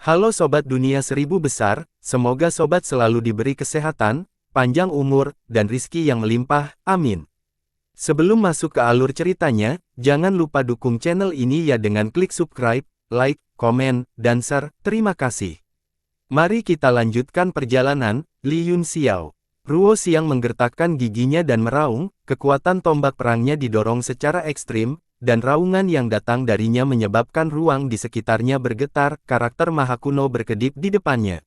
Halo Sobat Dunia Seribu Besar, semoga Sobat selalu diberi kesehatan, panjang umur, dan rizki yang melimpah, amin. Sebelum masuk ke alur ceritanya, jangan lupa dukung channel ini ya dengan klik subscribe, like, komen, dan share, terima kasih. Mari kita lanjutkan perjalanan. Li Yunxiao. Ruo Xiang menggertakkan giginya dan meraung, kekuatan tombak perangnya didorong secara ekstrim, dan raungan yang datang darinya menyebabkan ruang di sekitarnya bergetar, karakter maha kuno berkedip di depannya.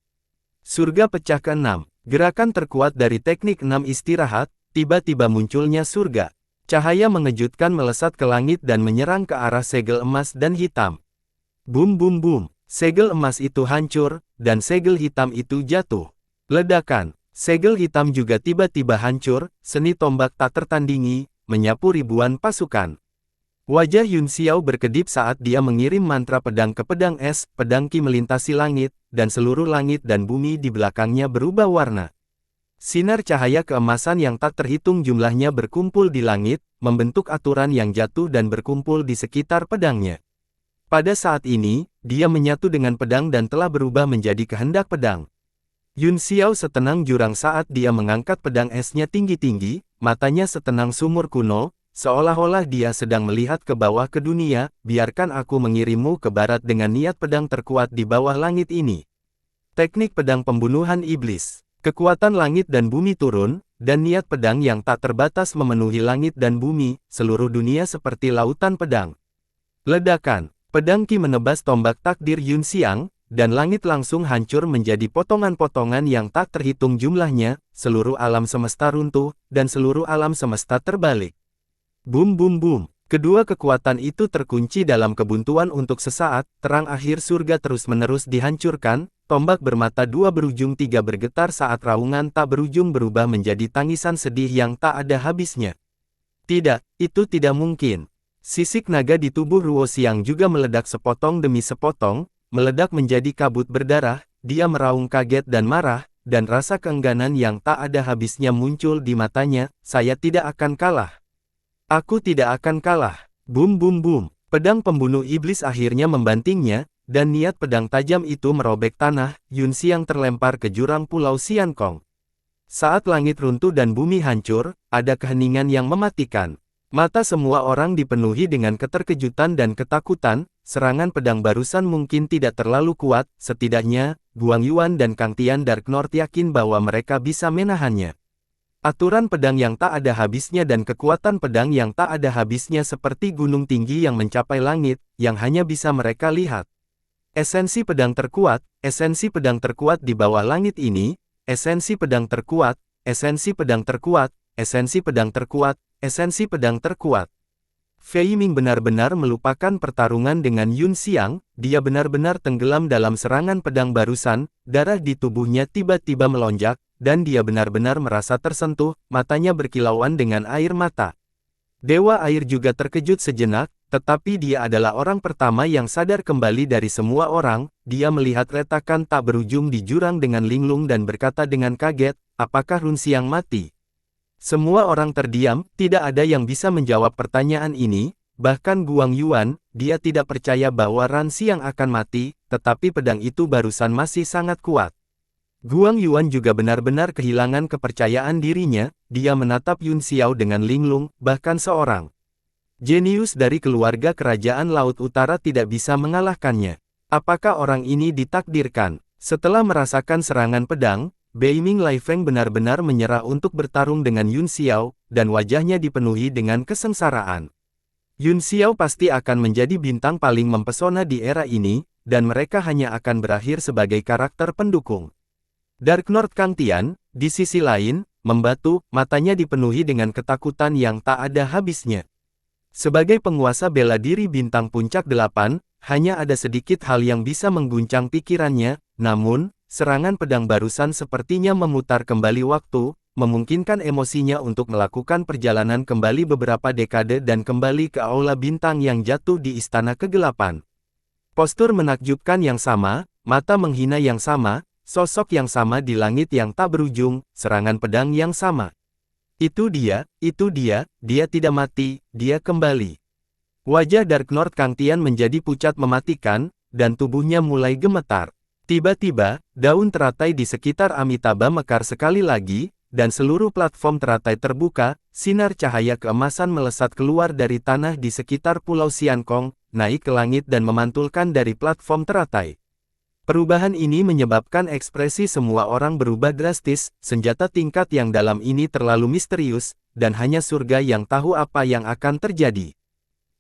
Surga pecah ke-6. Gerakan terkuat dari teknik 6 istirahat, tiba-tiba munculnya surga. Cahaya mengejutkan melesat ke langit dan menyerang ke arah segel emas dan hitam. Bum bum bum, segel emas itu hancur, dan segel hitam itu jatuh. Ledakan, segel hitam juga tiba-tiba hancur, seni tombak tak tertandingi, menyapu ribuan pasukan. Wajah Yunxiao berkedip saat dia mengirim mantra pedang ke pedang es, pedang Qi melintasi langit, dan seluruh langit dan bumi di belakangnya berubah warna. Sinar cahaya keemasan yang tak terhitung jumlahnya berkumpul di langit, membentuk aturan yang jatuh dan berkumpul di sekitar pedangnya. Pada saat ini, dia menyatu dengan pedang dan telah berubah menjadi kehendak pedang. Yunxiao setenang jurang saat dia mengangkat pedang esnya tinggi-tinggi, matanya setenang sumur kuno, seolah-olah dia sedang melihat ke bawah ke dunia. Biarkan aku mengirimmu ke barat dengan niat pedang terkuat di bawah langit ini. Teknik pedang pembunuhan iblis. Kekuatan langit dan bumi turun, dan niat pedang yang tak terbatas memenuhi langit dan bumi, seluruh dunia seperti lautan pedang. Ledakan, pedang Qi menebas tombak takdir Yunxiang, dan langit langsung hancur menjadi potongan-potongan yang tak terhitung jumlahnya, seluruh alam semesta runtuh, dan seluruh alam semesta terbalik. Bum bum bum, kedua kekuatan itu terkunci dalam kebuntuan untuk sesaat, terang akhir surga terus-menerus dihancurkan, tombak bermata dua berujung tiga bergetar saat raungan tak berujung berubah menjadi tangisan sedih yang tak ada habisnya. Tidak, itu tidak mungkin. Sisik naga di tubuh Ruo Xiang juga meledak sepotong demi sepotong, meledak menjadi kabut berdarah, dia meraung kaget dan marah, dan rasa keengganan yang tak ada habisnya muncul di matanya. Saya tidak akan kalah. Aku tidak akan kalah. Bum bum bum. Pedang pembunuh iblis akhirnya membantingnya, dan niat pedang tajam itu merobek tanah. Yunxiang terlempar ke jurang pulau Xiankong. Saat langit runtuh dan bumi hancur, ada keheningan yang mematikan. Mata semua orang dipenuhi dengan keterkejutan dan ketakutan. Serangan pedang barusan mungkin tidak terlalu kuat, setidaknya, Guang Yuan dan Kang Tian Dark North yakin bahwa mereka bisa menahannya. Aturan pedang yang tak ada habisnya dan kekuatan pedang yang tak ada habisnya seperti gunung tinggi yang mencapai langit, yang hanya bisa mereka lihat. Esensi pedang terkuat di bawah langit ini, esensi pedang terkuat, esensi pedang terkuat, esensi pedang terkuat, esensi pedang terkuat. Fei Ming benar-benar melupakan pertarungan dengan Yunxiang, dia benar-benar tenggelam dalam serangan pedang barusan, darah di tubuhnya tiba-tiba melonjak, dan dia benar-benar merasa tersentuh, matanya berkilauan dengan air mata. Dewa air juga terkejut sejenak, tetapi dia adalah orang pertama yang sadar kembali dari semua orang. Dia melihat retakan tak berujung di jurang dengan linglung dan berkata dengan kaget, apakah Run Xiang mati? Semua orang terdiam, tidak ada yang bisa menjawab pertanyaan ini, bahkan Guang Yuan, dia tidak percaya bahwa Ran Xiang akan mati, tetapi pedang itu barusan masih sangat kuat. Guang Yuan juga benar-benar kehilangan kepercayaan dirinya, dia menatap Yunxiao dengan linglung, bahkan seorang jenius dari keluarga kerajaan Laut Utara tidak bisa mengalahkannya. Apakah orang ini ditakdirkan? Setelah merasakan serangan pedang, Beiming Lai Feng benar-benar menyerah untuk bertarung dengan Yunxiao, dan wajahnya dipenuhi dengan kesengsaraan. Yunxiao pasti akan menjadi bintang paling mempesona di era ini, dan mereka hanya akan berakhir sebagai karakter pendukung. Dark North Kang Tian, di sisi lain, membatu, matanya dipenuhi dengan ketakutan yang tak ada habisnya. Sebagai penguasa bela diri bintang puncak 8, hanya ada sedikit hal yang bisa mengguncang pikirannya, namun, serangan pedang barusan sepertinya memutar kembali waktu, memungkinkan emosinya untuk melakukan perjalanan kembali beberapa dekade dan kembali ke aula bintang yang jatuh di istana kegelapan. Postur menakjubkan yang sama, mata menghina yang sama, sosok yang sama di langit yang tak berujung, serangan pedang yang sama. Itu dia, dia tidak mati, dia kembali. Wajah Dark North Kang Tian menjadi pucat mematikan, dan tubuhnya mulai gemetar. Tiba-tiba, daun teratai di sekitar Amitabha mekar sekali lagi, dan seluruh platform teratai terbuka, sinar cahaya keemasan melesat keluar dari tanah di sekitar Pulau Siankong, naik ke langit dan memantulkan dari platform teratai. Perubahan ini menyebabkan ekspresi semua orang berubah drastis, senjata tingkat yang dalam ini terlalu misterius, dan hanya surga yang tahu apa yang akan terjadi.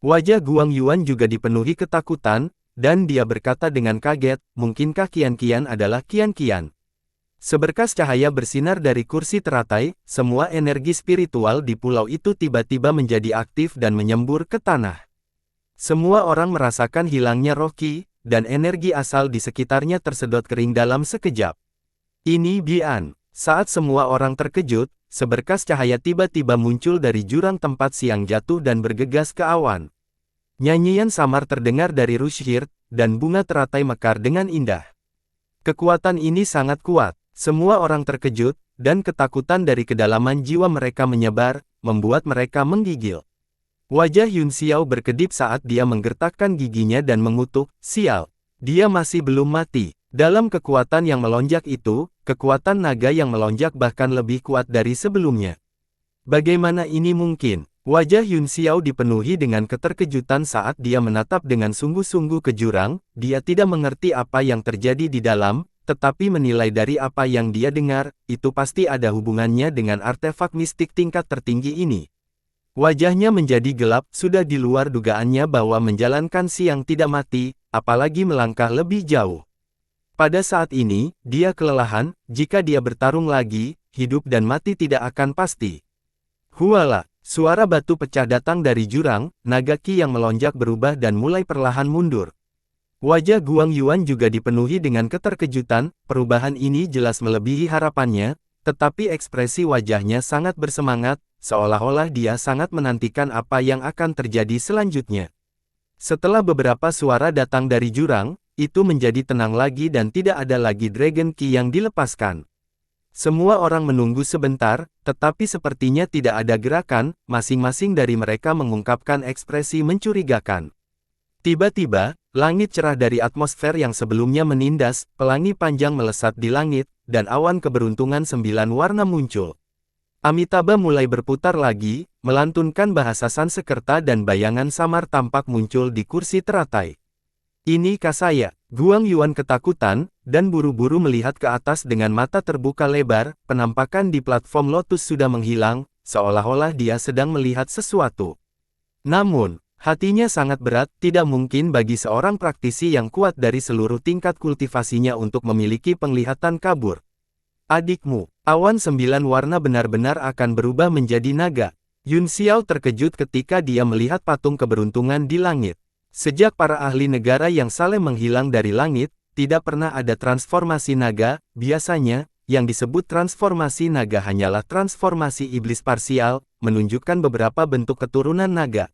Wajah Guang Yuan juga dipenuhi ketakutan, dan dia berkata dengan kaget, mungkinkah Qian-Qian adalah Qian-Qian? Seberkas cahaya bersinar dari kursi teratai, semua energi spiritual di pulau itu tiba-tiba menjadi aktif dan menyembur ke tanah. Semua orang merasakan hilangnya roh Qi, dan energi asal di sekitarnya tersedot kering dalam sekejap. Ini Bian. Saat semua orang terkejut, seberkas cahaya tiba-tiba muncul dari jurang tempat Siang jatuh dan bergegas ke awan. Nyanyian samar terdengar dari Rushir, dan bunga teratai mekar dengan indah. Kekuatan ini sangat kuat. Semua orang terkejut, dan ketakutan dari kedalaman jiwa mereka menyebar, membuat mereka menggigil. Wajah Yun Xiao berkedip saat dia menggertakkan giginya dan mengutuk, sial. Dia masih belum mati. Dalam kekuatan yang melonjak itu, kekuatan naga yang melonjak bahkan lebih kuat dari sebelumnya. Bagaimana ini mungkin? Wajah Yun Xiao dipenuhi dengan keterkejutan saat dia menatap dengan sungguh-sungguh ke jurang, dia tidak mengerti apa yang terjadi di dalam, tetapi menilai dari apa yang dia dengar, itu pasti ada hubungannya dengan artefak mistik tingkat tertinggi ini. Wajahnya menjadi gelap, sudah di luar dugaannya bahwa menjalankan siang tidak mati, apalagi melangkah lebih jauh. Pada saat ini, dia kelelahan, jika dia bertarung lagi, hidup dan mati tidak akan pasti. Huala! Suara batu pecah datang dari jurang, naga Qi yang melonjak berubah dan mulai perlahan mundur. Wajah Guang Yuan juga dipenuhi dengan keterkejutan, perubahan ini jelas melebihi harapannya, tetapi ekspresi wajahnya sangat bersemangat, seolah-olah dia sangat menantikan apa yang akan terjadi selanjutnya. Setelah beberapa suara datang dari jurang, itu menjadi tenang lagi dan tidak ada lagi Dragon Qi yang dilepaskan. Semua orang menunggu sebentar, tetapi sepertinya tidak ada gerakan, masing-masing dari mereka mengungkapkan ekspresi mencurigakan. Tiba-tiba, langit cerah dari atmosfer yang sebelumnya menindas, pelangi panjang melesat di langit, dan awan keberuntungan 9 warna muncul. Amitabha mulai berputar lagi, melantunkan bahasa Sanskerta dan bayangan samar tampak muncul di kursi teratai. Ini Kasaya. Guang Yuan ketakutan, dan buru-buru melihat ke atas dengan mata terbuka lebar, penampakan di platform lotus sudah menghilang, seolah-olah dia sedang melihat sesuatu. Namun, hatinya sangat berat, tidak mungkin bagi seorang praktisi yang kuat dari seluruh tingkat kultivasinya untuk memiliki penglihatan kabur. Adikmu, awan 9 warna benar-benar akan berubah menjadi naga. Yun Xiao terkejut ketika dia melihat patung keberuntungan di langit. Sejak para ahli negara yang saleh menghilang dari langit, tidak pernah ada transformasi naga. Biasanya, yang disebut transformasi naga hanyalah transformasi iblis parsial, menunjukkan beberapa bentuk keturunan naga.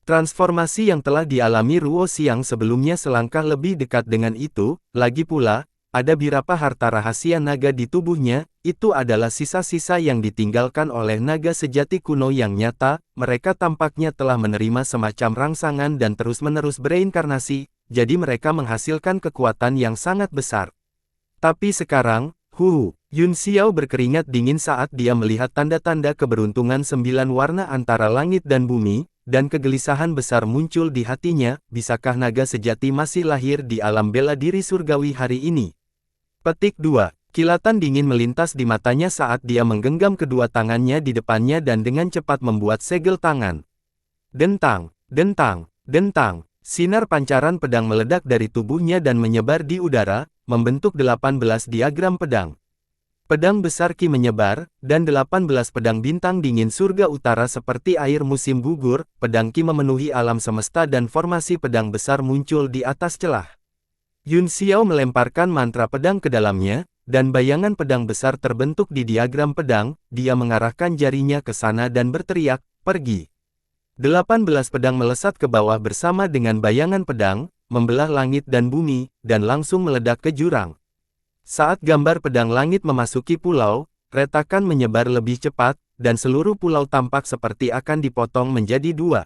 Transformasi yang telah dialami Ruo Xiang sebelumnya selangkah lebih dekat dengan itu, lagi pula, ada beberapa harta rahasia naga di tubuhnya, itu adalah sisa-sisa yang ditinggalkan oleh naga sejati kuno yang nyata, mereka tampaknya telah menerima semacam rangsangan dan terus-menerus bereinkarnasi, jadi mereka menghasilkan kekuatan yang sangat besar. Tapi sekarang, Yun Xiao berkeringat dingin saat dia melihat tanda-tanda keberuntungan 9 warna antara langit dan bumi, dan kegelisahan besar muncul di hatinya, bisakah naga sejati masih lahir di alam bela diri surgawi hari ini? Petik 2. Kilatan dingin melintas di matanya saat dia menggenggam kedua tangannya di depannya dan dengan cepat membuat segel tangan. Dentang, dentang, dentang. Sinar pancaran pedang meledak dari tubuhnya dan menyebar di udara, membentuk 18 diagram pedang. Pedang besar Qi menyebar, dan 18 pedang bintang dingin surga utara seperti air musim gugur, pedang Qi memenuhi alam semesta dan formasi pedang besar muncul di atas celah. Yun Xiao melemparkan mantra pedang ke dalamnya, dan bayangan pedang besar terbentuk di diagram pedang, dia mengarahkan jarinya ke sana dan berteriak, pergi. 18 pedang melesat ke bawah bersama dengan bayangan pedang, membelah langit dan bumi, dan langsung meledak ke jurang. Saat gambar pedang langit memasuki pulau, retakan menyebar lebih cepat, dan seluruh pulau tampak seperti akan dipotong menjadi 2.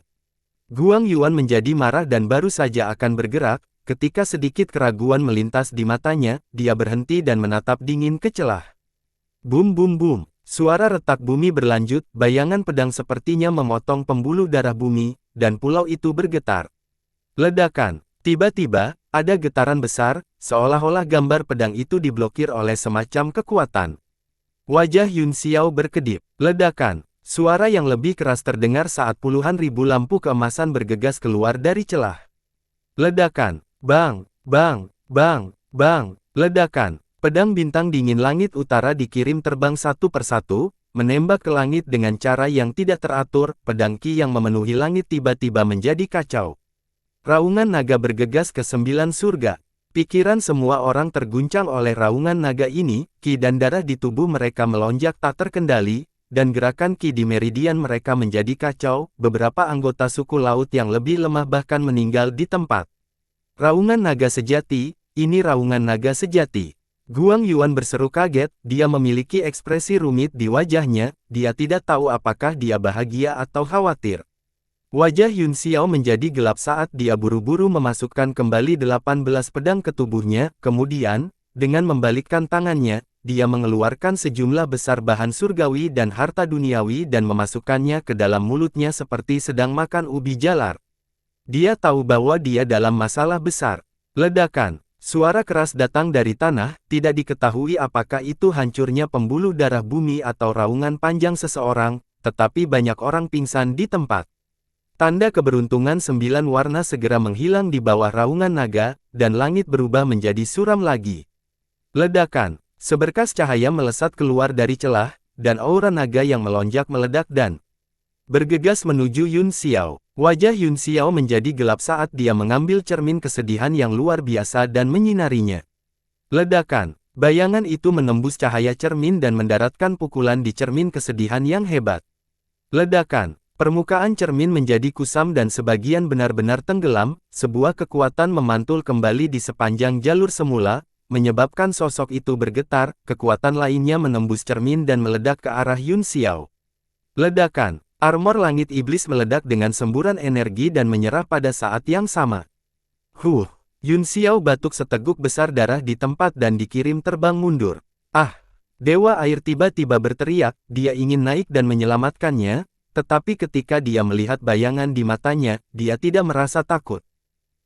Guang Yuan menjadi marah dan baru saja akan bergerak, Ketika sedikit keraguan melintas di matanya, dia berhenti dan menatap dingin ke celah. Bum bum bum. Suara retak bumi berlanjut, bayangan pedang sepertinya memotong pembuluh darah bumi, dan pulau itu bergetar. Ledakan. Tiba-tiba, ada getaran besar, seolah-olah gambar pedang itu diblokir oleh semacam kekuatan. Wajah Yun Xiao berkedip. Ledakan. Suara yang lebih keras terdengar saat puluhan ribu lampu keemasan bergegas keluar dari celah. Ledakan. Bang, bang, bang, bang. Ledakan. Pedang bintang dingin langit utara dikirim terbang satu persatu, menembak ke langit dengan cara yang tidak teratur. Pedang Qi yang memenuhi langit tiba-tiba menjadi kacau. Raungan naga bergegas ke 9 surga. Pikiran semua orang terguncang oleh raungan naga ini. Qi dan darah di tubuh mereka melonjak tak terkendali, dan gerakan Qi di meridian mereka menjadi kacau. Beberapa anggota suku laut yang lebih lemah bahkan meninggal di tempat. Raungan naga sejati, ini raungan naga sejati. Guang Yuan berseru kaget, dia memiliki ekspresi rumit di wajahnya, dia tidak tahu apakah dia bahagia atau khawatir. Wajah Yun Xiao menjadi gelap saat dia buru-buru memasukkan kembali 18 pedang ke tubuhnya, kemudian, dengan membalikkan tangannya, dia mengeluarkan sejumlah besar bahan surgawi dan harta duniawi dan memasukkannya ke dalam mulutnya seperti sedang makan ubi jalar. Dia tahu bahwa dia dalam masalah besar. Ledakan. Suara keras datang dari tanah, tidak diketahui apakah itu hancurnya pembuluh darah bumi atau raungan panjang seseorang, tetapi banyak orang pingsan di tempat. Tanda keberuntungan 9 warna segera menghilang di bawah raungan naga, dan langit berubah menjadi suram lagi. Ledakan. Seberkas cahaya melesat keluar dari celah, dan aura naga yang melonjak meledak dan bergegas menuju Yun Xiao. Wajah Yun Xiao menjadi gelap saat dia mengambil cermin kesedihan yang luar biasa dan menyinarinya. Ledakan. Bayangan itu menembus cahaya cermin dan mendaratkan pukulan di cermin kesedihan yang hebat. Ledakan. Permukaan cermin menjadi kusam dan sebagian benar-benar tenggelam, sebuah kekuatan memantul kembali di sepanjang jalur semula, menyebabkan sosok itu bergetar, kekuatan lainnya menembus cermin dan meledak ke arah Yun Xiao. Ledakan. Armor langit iblis meledak dengan semburan energi dan menyerah pada saat yang sama. Yun Xiao batuk seteguk besar darah di tempat dan dikirim terbang mundur. Ah! Dewa air tiba-tiba berteriak, dia ingin naik dan menyelamatkannya, tetapi ketika dia melihat bayangan di matanya, dia tidak merasa takut.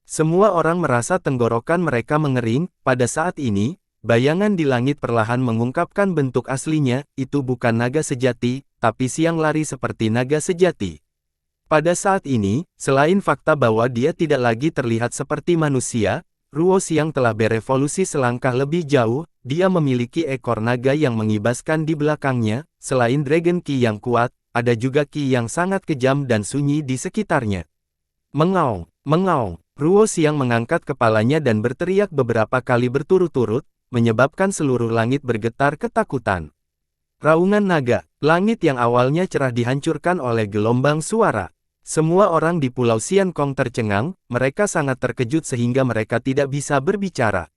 Semua orang merasa tenggorokan mereka mengering. Pada saat ini, bayangan di langit perlahan mengungkapkan bentuk aslinya, itu bukan naga sejati, tapi siang lari seperti naga sejati. Pada saat ini, selain fakta bahwa dia tidak lagi terlihat seperti manusia, Ruo Xiang telah berevolusi selangkah lebih jauh, dia memiliki ekor naga yang mengibaskan di belakangnya, selain Dragon Qi yang kuat, ada juga Qi yang sangat kejam dan sunyi di sekitarnya. Mengaung, mengaung, Ruo Xiang mengangkat kepalanya dan berteriak beberapa kali berturut-turut, menyebabkan seluruh langit bergetar ketakutan. Raungan naga, langit yang awalnya cerah dihancurkan oleh gelombang suara. Semua orang di Pulau Xian Kong tercengang, mereka sangat terkejut sehingga mereka tidak bisa berbicara.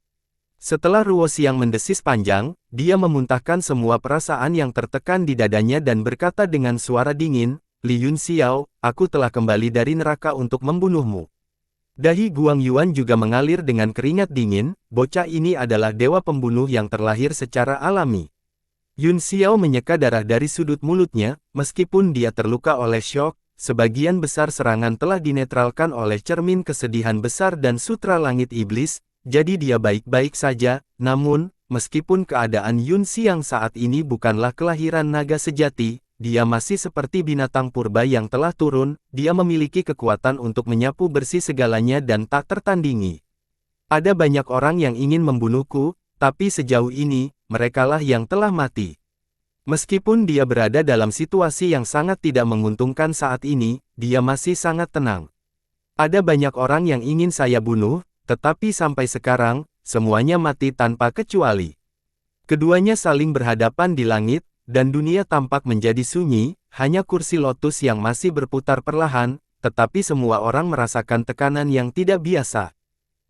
Setelah Ruo Xiang mendesis panjang, dia memuntahkan semua perasaan yang tertekan di dadanya dan berkata dengan suara dingin, Li Yun Xiao, aku telah kembali dari neraka untuk membunuhmu. Dahi Guang Yuan juga mengalir dengan keringat dingin, bocah ini adalah dewa pembunuh yang terlahir secara alami. Yun Xiao menyeka darah dari sudut mulutnya, meskipun dia terluka oleh syok, sebagian besar serangan telah dinetralkan oleh cermin kesedihan besar dan sutra langit iblis, jadi dia baik-baik saja, namun, meskipun keadaan Yun Xiang saat ini bukanlah kelahiran naga sejati, dia masih seperti binatang purba yang telah turun, dia memiliki kekuatan untuk menyapu bersih segalanya dan tak tertandingi. Ada banyak orang yang ingin membunuhku, tapi sejauh ini, merekalah yang telah mati. Meskipun dia berada dalam situasi yang sangat tidak menguntungkan saat ini, dia masih sangat tenang. Ada banyak orang yang ingin saya bunuh, tetapi sampai sekarang, semuanya mati tanpa kecuali. Keduanya saling berhadapan di langit, dan dunia tampak menjadi sunyi, hanya kursi lotus yang masih berputar perlahan, tetapi semua orang merasakan tekanan yang tidak biasa.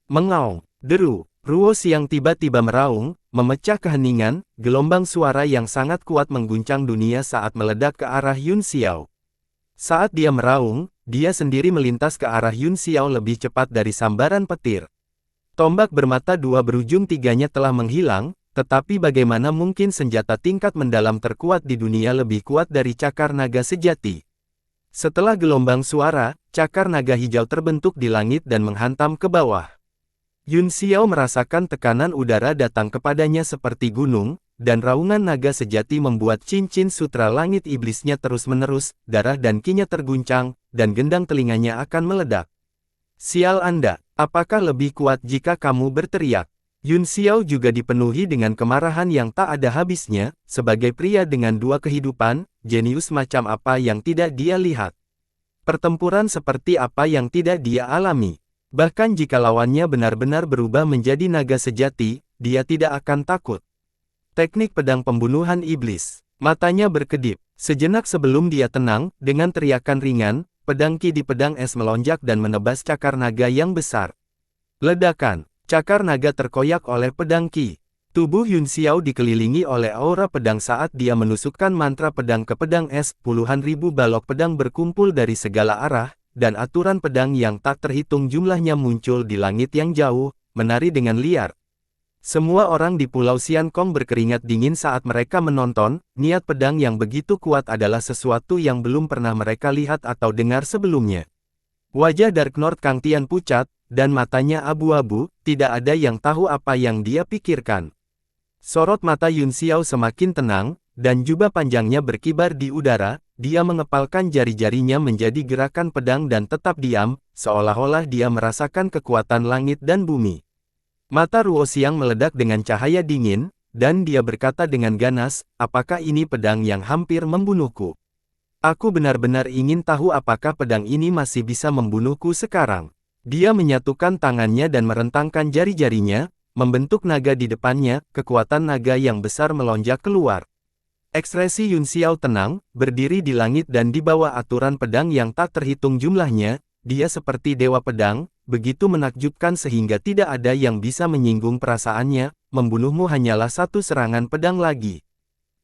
Mengaung, deru. Ruo Xiang tiba-tiba meraung, memecah keheningan, gelombang suara yang sangat kuat mengguncang dunia saat meledak ke arah Yun Xiao. Saat dia meraung, dia sendiri melintas ke arah Yun Xiao lebih cepat dari sambaran petir. Tombak bermata dua berujung tiganya telah menghilang, tetapi bagaimana mungkin senjata tingkat mendalam terkuat di dunia lebih kuat dari cakar naga sejati? Setelah gelombang suara, cakar naga hijau terbentuk di langit dan menghantam ke bawah. Yun Xiao merasakan tekanan udara datang kepadanya seperti gunung, dan raungan naga sejati membuat cincin sutra langit iblisnya terus-menerus, darah dan kinya terguncang, dan gendang telinganya akan meledak. Sial Anda, apakah lebih kuat jika kamu berteriak? Yun Xiao juga dipenuhi dengan kemarahan yang tak ada habisnya, sebagai pria dengan dua kehidupan, jenius macam apa yang tidak dia lihat. Pertempuran seperti apa yang tidak dia alami. Bahkan jika lawannya benar-benar berubah menjadi naga sejati, dia tidak akan takut. Teknik pedang pembunuhan iblis. Matanya berkedip. Sejenak sebelum dia tenang, dengan teriakan ringan, pedang Qi di pedang es melonjak dan menebas cakar naga yang besar. Ledakan. Cakar naga terkoyak oleh pedang Qi. Tubuh Yun Xiao dikelilingi oleh aura pedang saat dia menusukkan mantra pedang ke pedang es. Puluhan ribu balok pedang berkumpul dari segala arah, dan aturan pedang yang tak terhitung jumlahnya muncul di langit yang jauh, menari dengan liar. Semua orang di Pulau Xian Kong berkeringat dingin saat mereka menonton. Niat pedang yang begitu kuat adalah sesuatu yang belum pernah mereka lihat atau dengar sebelumnya. Wajah Dark Lord Kang Tian pucat, dan matanya abu-abu, tidak ada yang tahu apa yang dia pikirkan. Sorot mata Yun Xiao semakin tenang, dan jubah panjangnya berkibar di udara. Dia mengepalkan jari-jarinya menjadi gerakan pedang dan tetap diam, seolah-olah dia merasakan kekuatan langit dan bumi. Mata Ruo Xiang meledak dengan cahaya dingin, dan dia berkata dengan ganas, apakah ini pedang yang hampir membunuhku? Aku benar-benar ingin tahu apakah pedang ini masih bisa membunuhku sekarang. Dia menyatukan tangannya dan merentangkan jari-jarinya, membentuk naga di depannya, kekuatan naga yang besar melonjak keluar. Ekspresi Yun Xiao tenang, berdiri di langit dan di bawah aturan pedang yang tak terhitung jumlahnya, dia seperti dewa pedang, begitu menakjubkan sehingga tidak ada yang bisa menyinggung perasaannya, membunuhmu hanyalah satu serangan pedang lagi.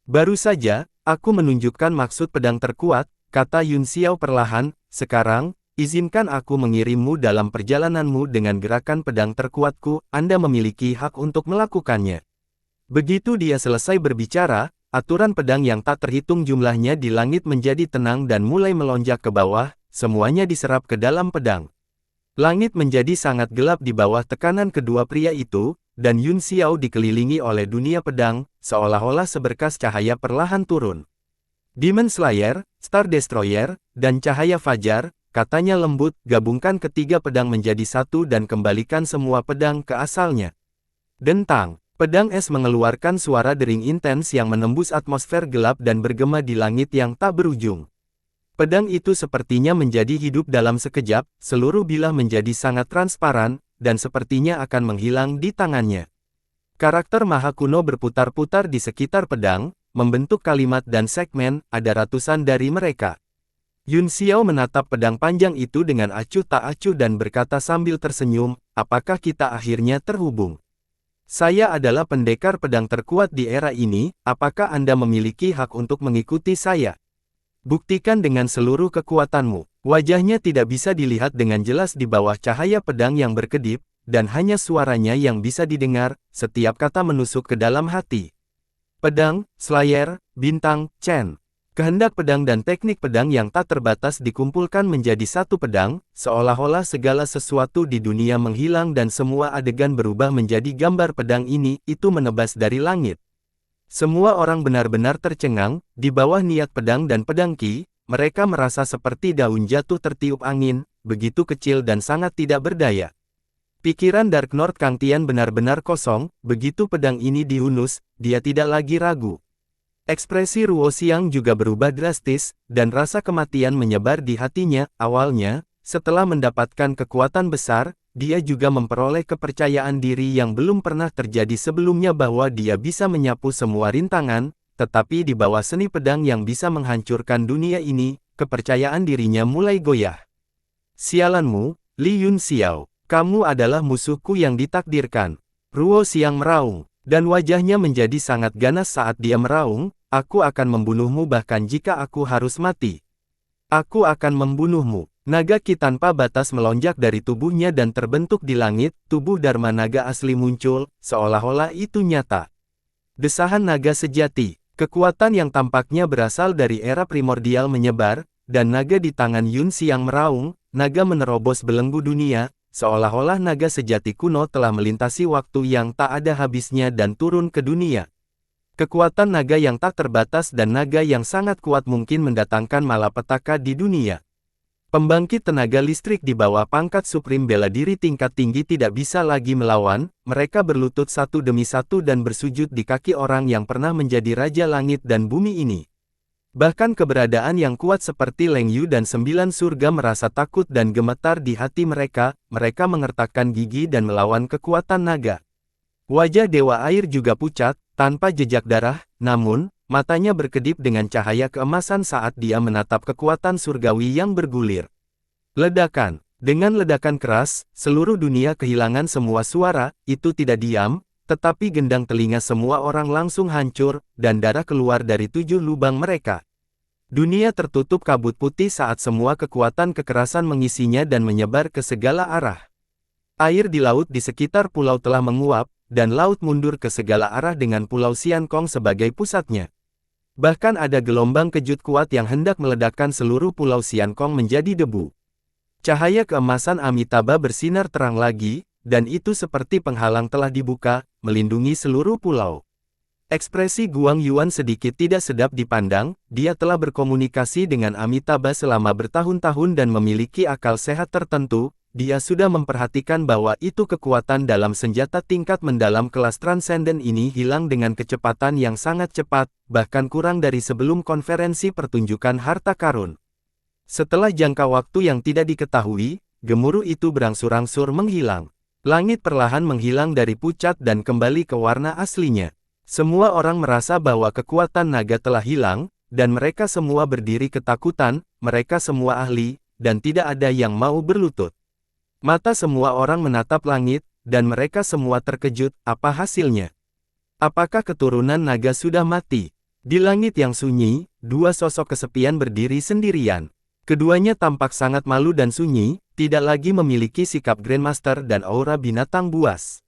Baru saja, aku menunjukkan maksud pedang terkuat, kata Yun Xiao perlahan, sekarang, izinkan aku mengirimmu dalam perjalananmu dengan gerakan pedang terkuatku, Anda memiliki hak untuk melakukannya. Begitu dia selesai berbicara, aturan pedang yang tak terhitung jumlahnya di langit menjadi tenang dan mulai melonjak ke bawah, semuanya diserap ke dalam pedang. Langit menjadi sangat gelap di bawah tekanan kedua pria itu, dan Yun Xiao dikelilingi oleh dunia pedang, seolah-olah seberkas cahaya perlahan turun. Demon Slayer, Star Destroyer, dan Cahaya Fajar, katanya lembut, gabungkan ketiga pedang menjadi satu dan kembalikan semua pedang ke asalnya. Dentang, pedang es mengeluarkan suara dering intens yang menembus atmosfer gelap dan bergema di langit yang tak berujung. Pedang itu sepertinya menjadi hidup dalam sekejap, seluruh bilah menjadi sangat transparan, dan sepertinya akan menghilang di tangannya. Karakter maha kuno berputar-putar di sekitar pedang, membentuk kalimat dan segmen, ada ratusan dari mereka. Yun Xiao menatap pedang panjang itu dengan acuh tak acuh dan berkata sambil tersenyum, apakah kita akhirnya terhubung? Saya adalah pendekar pedang terkuat di era ini, apakah Anda memiliki hak untuk mengikuti saya? Buktikan dengan seluruh kekuatanmu. Wajahnya tidak bisa dilihat dengan jelas di bawah cahaya pedang yang berkedip, dan hanya suaranya yang bisa didengar, setiap kata menusuk ke dalam hati. Pedang, Slayer, Bintang, Chen. Kehendak pedang dan teknik pedang yang tak terbatas dikumpulkan menjadi satu pedang, seolah-olah segala sesuatu di dunia menghilang dan semua adegan berubah menjadi gambar pedang ini, itu menebas dari langit. Semua orang benar-benar tercengang, di bawah niat pedang dan pedang Qi, mereka merasa seperti daun jatuh tertiup angin, begitu kecil dan sangat tidak berdaya. Pikiran Dark Lord Kang Tian benar-benar kosong, begitu pedang ini dihunus, dia tidak lagi ragu. Ekspresi Ruo Xiang juga berubah drastis, dan rasa kematian menyebar di hatinya. Awalnya, setelah mendapatkan kekuatan besar, dia juga memperoleh kepercayaan diri yang belum pernah terjadi sebelumnya bahwa dia bisa menyapu semua rintangan, tetapi di bawah seni pedang yang bisa menghancurkan dunia ini, kepercayaan dirinya mulai goyah. Sialanmu, Li Yun Xiao, kamu adalah musuhku yang ditakdirkan. Ruo Xiang meraung, dan wajahnya menjadi sangat ganas saat dia meraung, aku akan membunuhmu bahkan jika aku harus mati. Aku akan membunuhmu. Naga ki tanpa batas melonjak dari tubuhnya dan terbentuk di langit, tubuh Dharma Naga asli muncul, seolah-olah itu nyata. Desahan naga sejati, kekuatan yang tampaknya berasal dari era primordial menyebar, dan naga di tangan Yun Xiang meraung, naga menerobos belenggu dunia, seolah-olah naga sejati kuno telah melintasi waktu yang tak ada habisnya dan turun ke dunia. Kekuatan naga yang tak terbatas dan naga yang sangat kuat mungkin mendatangkan malapetaka di dunia. Pembangkit tenaga listrik di bawah pangkat Supreme Bela Diri tingkat tinggi tidak bisa lagi melawan, mereka berlutut satu demi satu dan bersujud di kaki orang yang pernah menjadi Raja Langit dan Bumi ini. Bahkan keberadaan yang kuat seperti Leng Yu dan 9 surga merasa takut dan gemetar di hati mereka, mereka mengertakkan gigi dan melawan kekuatan naga. Wajah Dewa Air juga pucat, tanpa jejak darah, namun, matanya berkedip dengan cahaya keemasan saat dia menatap kekuatan surgawi yang bergulir. Ledakan. Dengan ledakan keras, seluruh dunia kehilangan semua suara, itu tidak diam, tetapi gendang telinga semua orang langsung hancur, dan darah keluar dari 7 lubang mereka. Dunia tertutup kabut putih saat semua kekuatan kekerasan mengisinya dan menyebar ke segala arah. Air di laut di sekitar pulau telah menguap, dan laut mundur ke segala arah dengan Pulau Sian Kong sebagai pusatnya. Bahkan ada gelombang kejut kuat yang hendak meledakkan seluruh Pulau Sian Kong menjadi debu. Cahaya keemasan Amitabha bersinar terang lagi, dan itu seperti penghalang telah dibuka, melindungi seluruh pulau. Ekspresi Guang Yuan sedikit tidak sedap dipandang, dia telah berkomunikasi dengan Amitabha selama bertahun-tahun dan memiliki akal sehat tertentu, dia sudah memperhatikan bahwa itu kekuatan dalam senjata tingkat mendalam kelas transenden ini hilang dengan kecepatan yang sangat cepat, bahkan kurang dari sebelum konferensi pertunjukan harta karun. Setelah jangka waktu yang tidak diketahui, gemuruh itu berangsur-angsur menghilang. Langit perlahan menghilang dari pucat dan kembali ke warna aslinya. Semua orang merasa bahwa kekuatan naga telah hilang, dan mereka semua berdiri ketakutan, mereka semua ahli, dan tidak ada yang mau berlutut. Mata semua orang menatap langit, dan mereka semua terkejut, apa hasilnya? Apakah keturunan naga sudah mati? Di langit yang sunyi, 2 sosok kesepian berdiri sendirian. Keduanya tampak sangat malu dan sunyi, tidak lagi memiliki sikap Grandmaster dan aura binatang buas.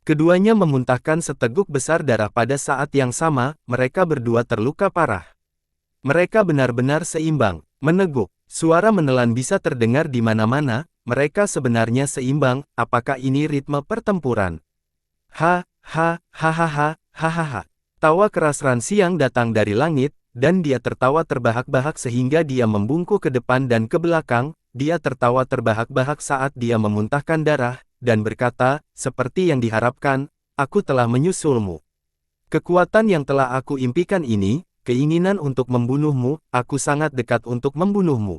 Keduanya memuntahkan seteguk besar darah pada saat yang sama, mereka berdua terluka parah. Mereka benar-benar seimbang, meneguk. Suara menelan bisa terdengar di mana-mana, mereka sebenarnya seimbang, apakah ini ritme pertempuran? Tawa keras Ran Xiang datang dari langit, dan dia tertawa terbahak-bahak sehingga dia membungkuk ke depan dan ke belakang, dia tertawa terbahak-bahak saat dia memuntahkan darah, dan berkata, seperti yang diharapkan, aku telah menyusulmu. Kekuatan yang telah aku impikan ini, keinginan untuk membunuhmu, aku sangat dekat untuk membunuhmu.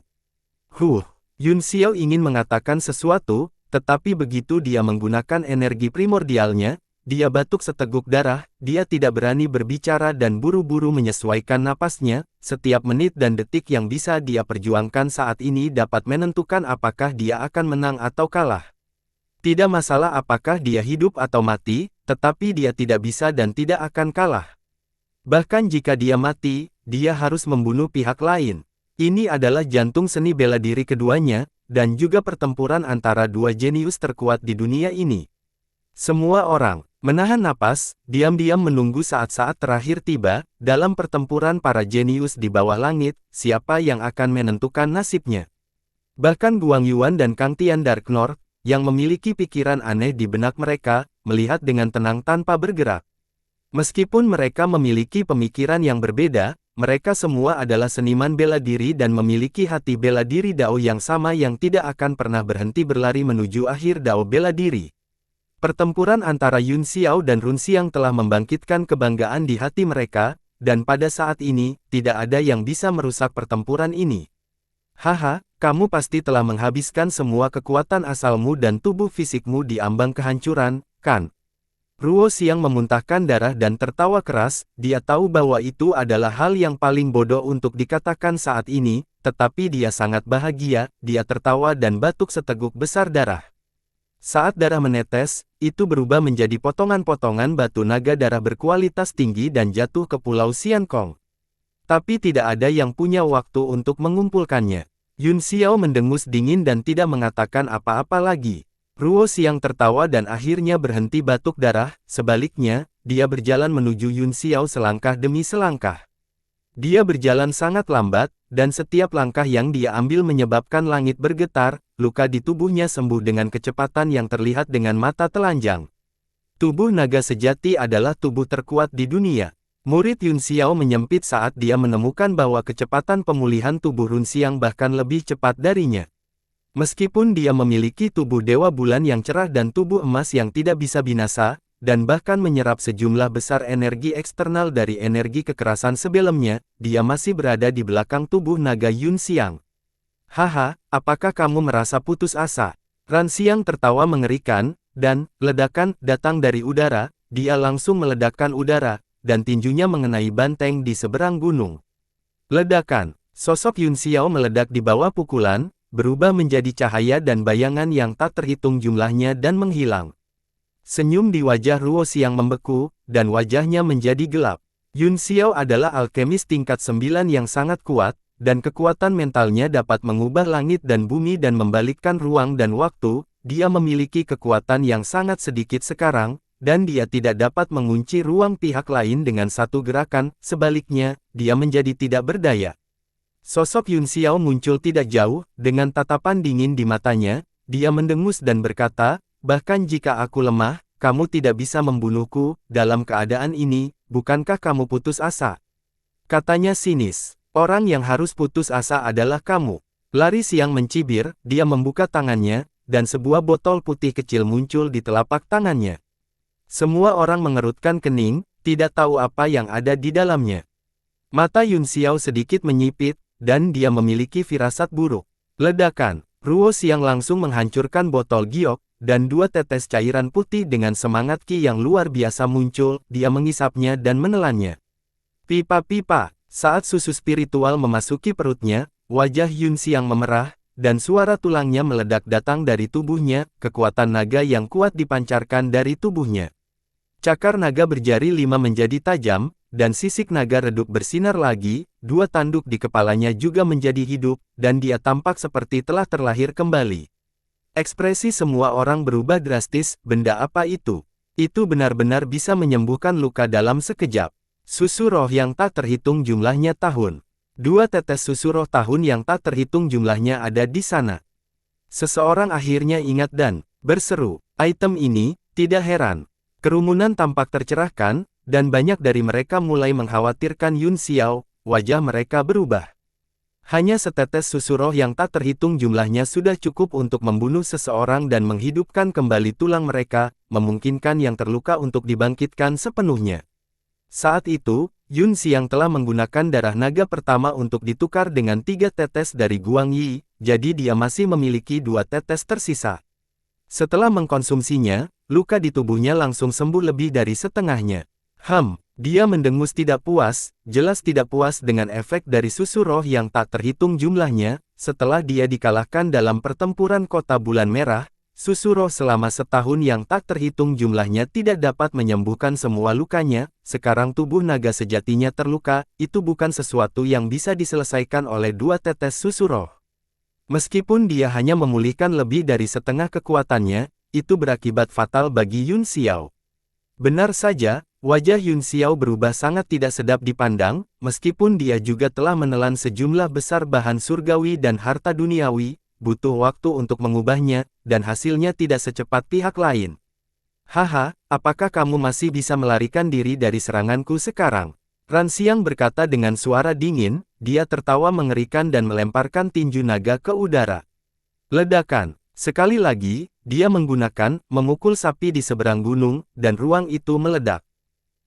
Yun Xiao ingin mengatakan sesuatu, tetapi begitu dia menggunakan energi primordialnya, dia batuk seteguk darah, dia tidak berani berbicara dan buru-buru menyesuaikan napasnya, setiap menit dan detik yang bisa dia perjuangkan saat ini dapat menentukan apakah dia akan menang atau kalah. Tidak masalah apakah dia hidup atau mati, tetapi dia tidak bisa dan tidak akan kalah. Bahkan jika dia mati, dia harus membunuh pihak lain. Ini adalah jantung seni bela diri keduanya, dan juga pertempuran antara dua jenius terkuat di dunia ini. Semua orang menahan napas, diam-diam menunggu saat-saat terakhir tiba, dalam pertempuran para jenius di bawah langit, siapa yang akan menentukan nasibnya. Bahkan Guang Yuan dan Kang Tian Dark North, yang memiliki pikiran aneh di benak mereka, melihat dengan tenang tanpa bergerak. Meskipun mereka memiliki pemikiran yang berbeda, mereka semua adalah seniman bela diri dan memiliki hati bela diri Dao yang sama yang tidak akan pernah berhenti berlari menuju akhir Dao bela diri. Pertempuran antara Yun Xiao dan Run Xiang telah membangkitkan kebanggaan di hati mereka, dan pada saat ini, tidak ada yang bisa merusak pertempuran ini. Haha, kamu pasti telah menghabiskan semua kekuatan asalmu dan tubuh fisikmu di ambang kehancuran, kan? Ruo Xiang memuntahkan darah dan tertawa keras, dia tahu bahwa itu adalah hal yang paling bodoh untuk dikatakan saat ini, tetapi dia sangat bahagia, dia tertawa dan batuk seteguk besar darah. Saat darah menetes, itu berubah menjadi potongan-potongan batu naga darah berkualitas tinggi dan jatuh ke Pulau Sian Kong. Tapi tidak ada yang punya waktu untuk mengumpulkannya. Yun Xiao mendengus dingin dan tidak mengatakan apa-apa lagi. Ruo Xiang tertawa dan akhirnya berhenti batuk darah, sebaliknya, dia berjalan menuju Yun Xiao selangkah demi selangkah. Dia berjalan sangat lambat, dan setiap langkah yang dia ambil menyebabkan langit bergetar, luka di tubuhnya sembuh dengan kecepatan yang terlihat dengan mata telanjang. Tubuh naga sejati adalah tubuh terkuat di dunia. Murid Yun Xiao menyempit saat dia menemukan bahwa kecepatan pemulihan tubuh Run Xiang bahkan lebih cepat darinya. Meskipun dia memiliki tubuh Dewa Bulan yang cerah dan tubuh emas yang tidak bisa binasa, dan bahkan menyerap sejumlah besar energi eksternal dari energi kekerasan sebelumnya, dia masih berada di belakang tubuh naga Yun Xiang. Haha, apakah kamu merasa putus asa? Ran Xiang tertawa mengerikan, dan ledakan datang dari udara, dia langsung meledakkan udara, dan tinjunya mengenai banteng di seberang gunung. Ledakan, sosok Yun Xiao meledak di bawah pukulan, berubah menjadi cahaya dan bayangan yang tak terhitung jumlahnya dan menghilang. Senyum di wajah Ruo Xiang membeku, dan wajahnya menjadi gelap. Yun Xiao adalah alkemis tingkat 9 yang sangat kuat, dan kekuatan mentalnya dapat mengubah langit dan bumi dan membalikkan ruang dan waktu. Dia memiliki kekuatan yang sangat sedikit sekarang, dan dia tidak dapat mengunci ruang pihak lain dengan satu gerakan, sebaliknya, dia menjadi tidak berdaya. Sosok Yun Xiao muncul tidak jauh, dengan tatapan dingin di matanya, dia mendengus dan berkata, bahkan jika aku lemah, kamu tidak bisa membunuhku, dalam keadaan ini, bukankah kamu putus asa? Katanya sinis, orang yang harus putus asa adalah kamu. Lari Siang mencibir, dia membuka tangannya, dan sebuah botol putih kecil muncul di telapak tangannya. Semua orang mengerutkan kening, tidak tahu apa yang ada di dalamnya. Mata Yun Xiao sedikit menyipit, dan dia memiliki firasat buruk. Ledakan, Ruo Xiang langsung menghancurkan botol giok, dan 2 tetes cairan putih dengan semangat ki yang luar biasa muncul, dia mengisapnya dan menelannya. Pipa-pipa, saat susu spiritual memasuki perutnya, wajah Yun Xiang memerah, dan suara tulangnya meledak datang dari tubuhnya, kekuatan naga yang kuat dipancarkan dari tubuhnya. Cakar naga berjari 5 menjadi tajam, dan sisik naga redup bersinar lagi, 2 tanduk di kepalanya juga menjadi hidup, dan dia tampak seperti telah terlahir kembali. Ekspresi semua orang berubah drastis, benda apa itu? Itu benar-benar bisa menyembuhkan luka dalam sekejap. Susu roh yang tak terhitung jumlahnya tahun. 2 tetes susu roh tahun yang tak terhitung jumlahnya ada di sana. Seseorang akhirnya ingat dan berseru, item ini, tidak heran. Kerumunan tampak tercerahkan, dan banyak dari mereka mulai mengkhawatirkan Yun Xiao, wajah mereka berubah. Hanya setetes susu roh yang tak terhitung jumlahnya sudah cukup untuk membunuh seseorang dan menghidupkan kembali tulang mereka, memungkinkan yang terluka untuk dibangkitkan sepenuhnya. Saat itu, Yun Xiang telah menggunakan darah naga pertama untuk ditukar dengan 3 tetes dari Guang Yi, jadi dia masih memiliki 2 tetes tersisa. Setelah mengkonsumsinya, luka di tubuhnya langsung sembuh lebih dari setengahnya. Dia mendengus tidak puas, jelas tidak puas dengan efek dari susu roh yang tak terhitung jumlahnya. Setelah dia dikalahkan dalam pertempuran kota bulan merah, susu roh selama setahun yang tak terhitung jumlahnya tidak dapat menyembuhkan semua lukanya. Sekarang tubuh naga sejatinya terluka, itu bukan sesuatu yang bisa diselesaikan oleh 2 tetes susu roh. Meskipun dia hanya memulihkan lebih dari setengah kekuatannya, itu berakibat fatal bagi Yun Xiao. Benar saja, wajah Yun Xiao berubah sangat tidak sedap dipandang, meskipun dia juga telah menelan sejumlah besar bahan surgawi dan harta duniawi, butuh waktu untuk mengubahnya, dan hasilnya tidak secepat pihak lain. Haha, apakah kamu masih bisa melarikan diri dari seranganku sekarang? Ran Xiang berkata dengan suara dingin, dia tertawa mengerikan dan melemparkan tinju naga ke udara. Ledakan. Sekali lagi, dia memukul sapi di seberang gunung, dan ruang itu meledak.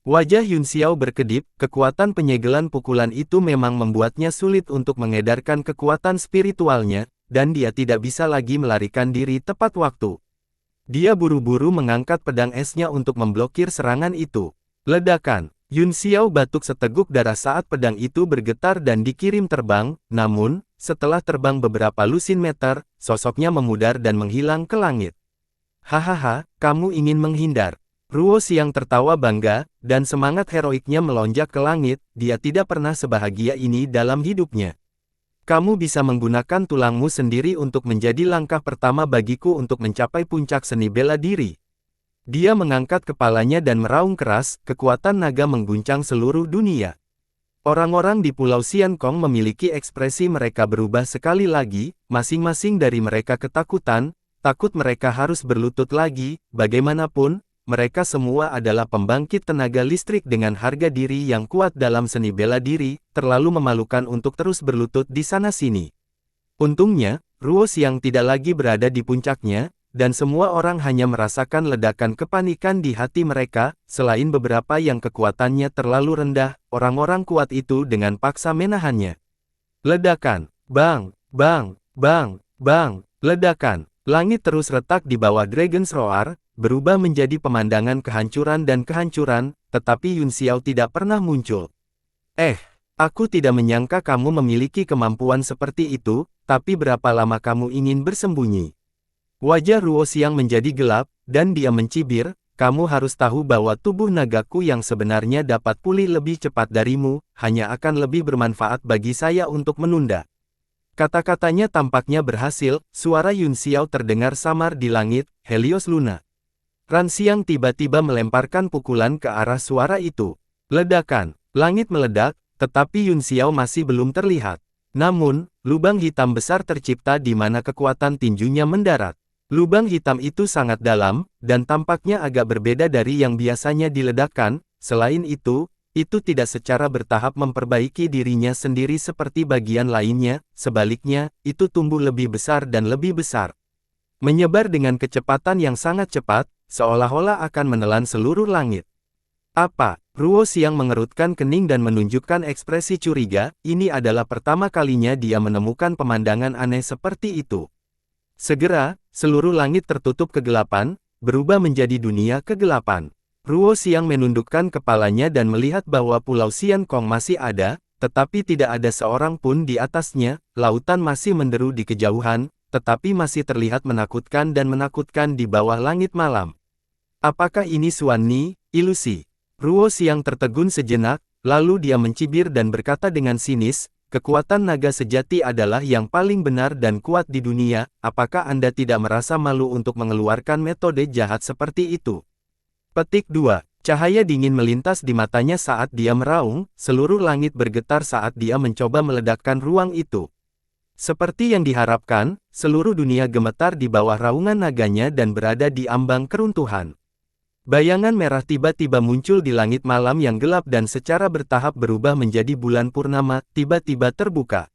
Wajah Yun Xiao berkedip, kekuatan penyegelan pukulan itu memang membuatnya sulit untuk mengedarkan kekuatan spiritualnya, dan dia tidak bisa lagi melarikan diri tepat waktu. Dia buru-buru mengangkat pedang esnya untuk memblokir serangan itu. Ledakan. Yun Xiao batuk seteguk darah saat pedang itu bergetar dan dikirim terbang, namun, setelah terbang beberapa lusin meter, sosoknya memudar dan menghilang ke langit. Hahaha, kamu ingin menghindar. Ruo Xiang tertawa bangga, dan semangat heroiknya melonjak ke langit, dia tidak pernah sebahagia ini dalam hidupnya. Kamu bisa menggunakan tulangmu sendiri untuk menjadi langkah pertama bagiku untuk mencapai puncak seni bela diri. Dia mengangkat kepalanya dan meraung keras, kekuatan naga mengguncang seluruh dunia. Orang-orang di Pulau Xiankong memiliki ekspresi mereka berubah sekali lagi, masing-masing dari mereka ketakutan, takut mereka harus berlutut lagi, bagaimanapun, mereka semua adalah pembangkit tenaga listrik dengan harga diri yang kuat dalam seni bela diri, terlalu memalukan untuk terus berlutut di sana-sini. Untungnya, Ruo Xiang tidak lagi berada di puncaknya, dan semua orang hanya merasakan ledakan kepanikan di hati mereka, selain beberapa yang kekuatannya terlalu rendah, orang-orang kuat itu dengan paksa menahannya. Ledakan, bang, bang, bang, bang, ledakan. Langit terus retak di bawah Dragon's Roar, berubah menjadi pemandangan kehancuran dan kehancuran, tetapi Yun Xiao tidak pernah muncul. Aku tidak menyangka kamu memiliki kemampuan seperti itu, tapi berapa lama kamu ingin bersembunyi? Wajah Ruo Xiang menjadi gelap, dan dia mencibir, kamu harus tahu bahwa tubuh nagaku yang sebenarnya dapat pulih lebih cepat darimu, hanya akan lebih bermanfaat bagi saya untuk menunda. Kata-katanya tampaknya berhasil, suara Yun Xiao terdengar samar di langit, Helios Luna. Ran Xiang tiba-tiba melemparkan pukulan ke arah suara itu. Ledakan, langit meledak, tetapi Yun Xiao masih belum terlihat. Namun, lubang hitam besar tercipta di mana kekuatan tinjunya mendarat. Lubang hitam itu sangat dalam, dan tampaknya agak berbeda dari yang biasanya diledakkan. Selain itu tidak secara bertahap memperbaiki dirinya sendiri seperti bagian lainnya, sebaliknya, itu tumbuh lebih besar dan lebih besar. Menyebar dengan kecepatan yang sangat cepat, seolah-olah akan menelan seluruh langit. Apa? Ruo Xiang mengerutkan kening dan menunjukkan ekspresi curiga, ini adalah pertama kalinya dia menemukan pemandangan aneh seperti itu. Segera, seluruh langit tertutup kegelapan, berubah menjadi dunia kegelapan. Ruo Xiang menundukkan kepalanya dan melihat bahwa Pulau Xiankong masih ada, tetapi tidak ada seorang pun di atasnya, lautan masih menderu di kejauhan, tetapi masih terlihat menakutkan dan menakutkan di bawah langit malam. Apakah ini Suanni, ilusi? Ruo Xiang tertegun sejenak, lalu dia mencibir dan berkata dengan sinis, kekuatan naga sejati adalah yang paling benar dan kuat di dunia, apakah Anda tidak merasa malu untuk mengeluarkan metode jahat seperti itu? Petik 2. Cahaya dingin melintas di matanya saat dia meraung, seluruh langit bergetar saat dia mencoba meledakkan ruang itu. Seperti yang diharapkan, seluruh dunia gemetar di bawah raungan naganya dan berada di ambang keruntuhan. Bayangan merah tiba-tiba muncul di langit malam yang gelap dan secara bertahap berubah menjadi bulan purnama, tiba-tiba terbuka.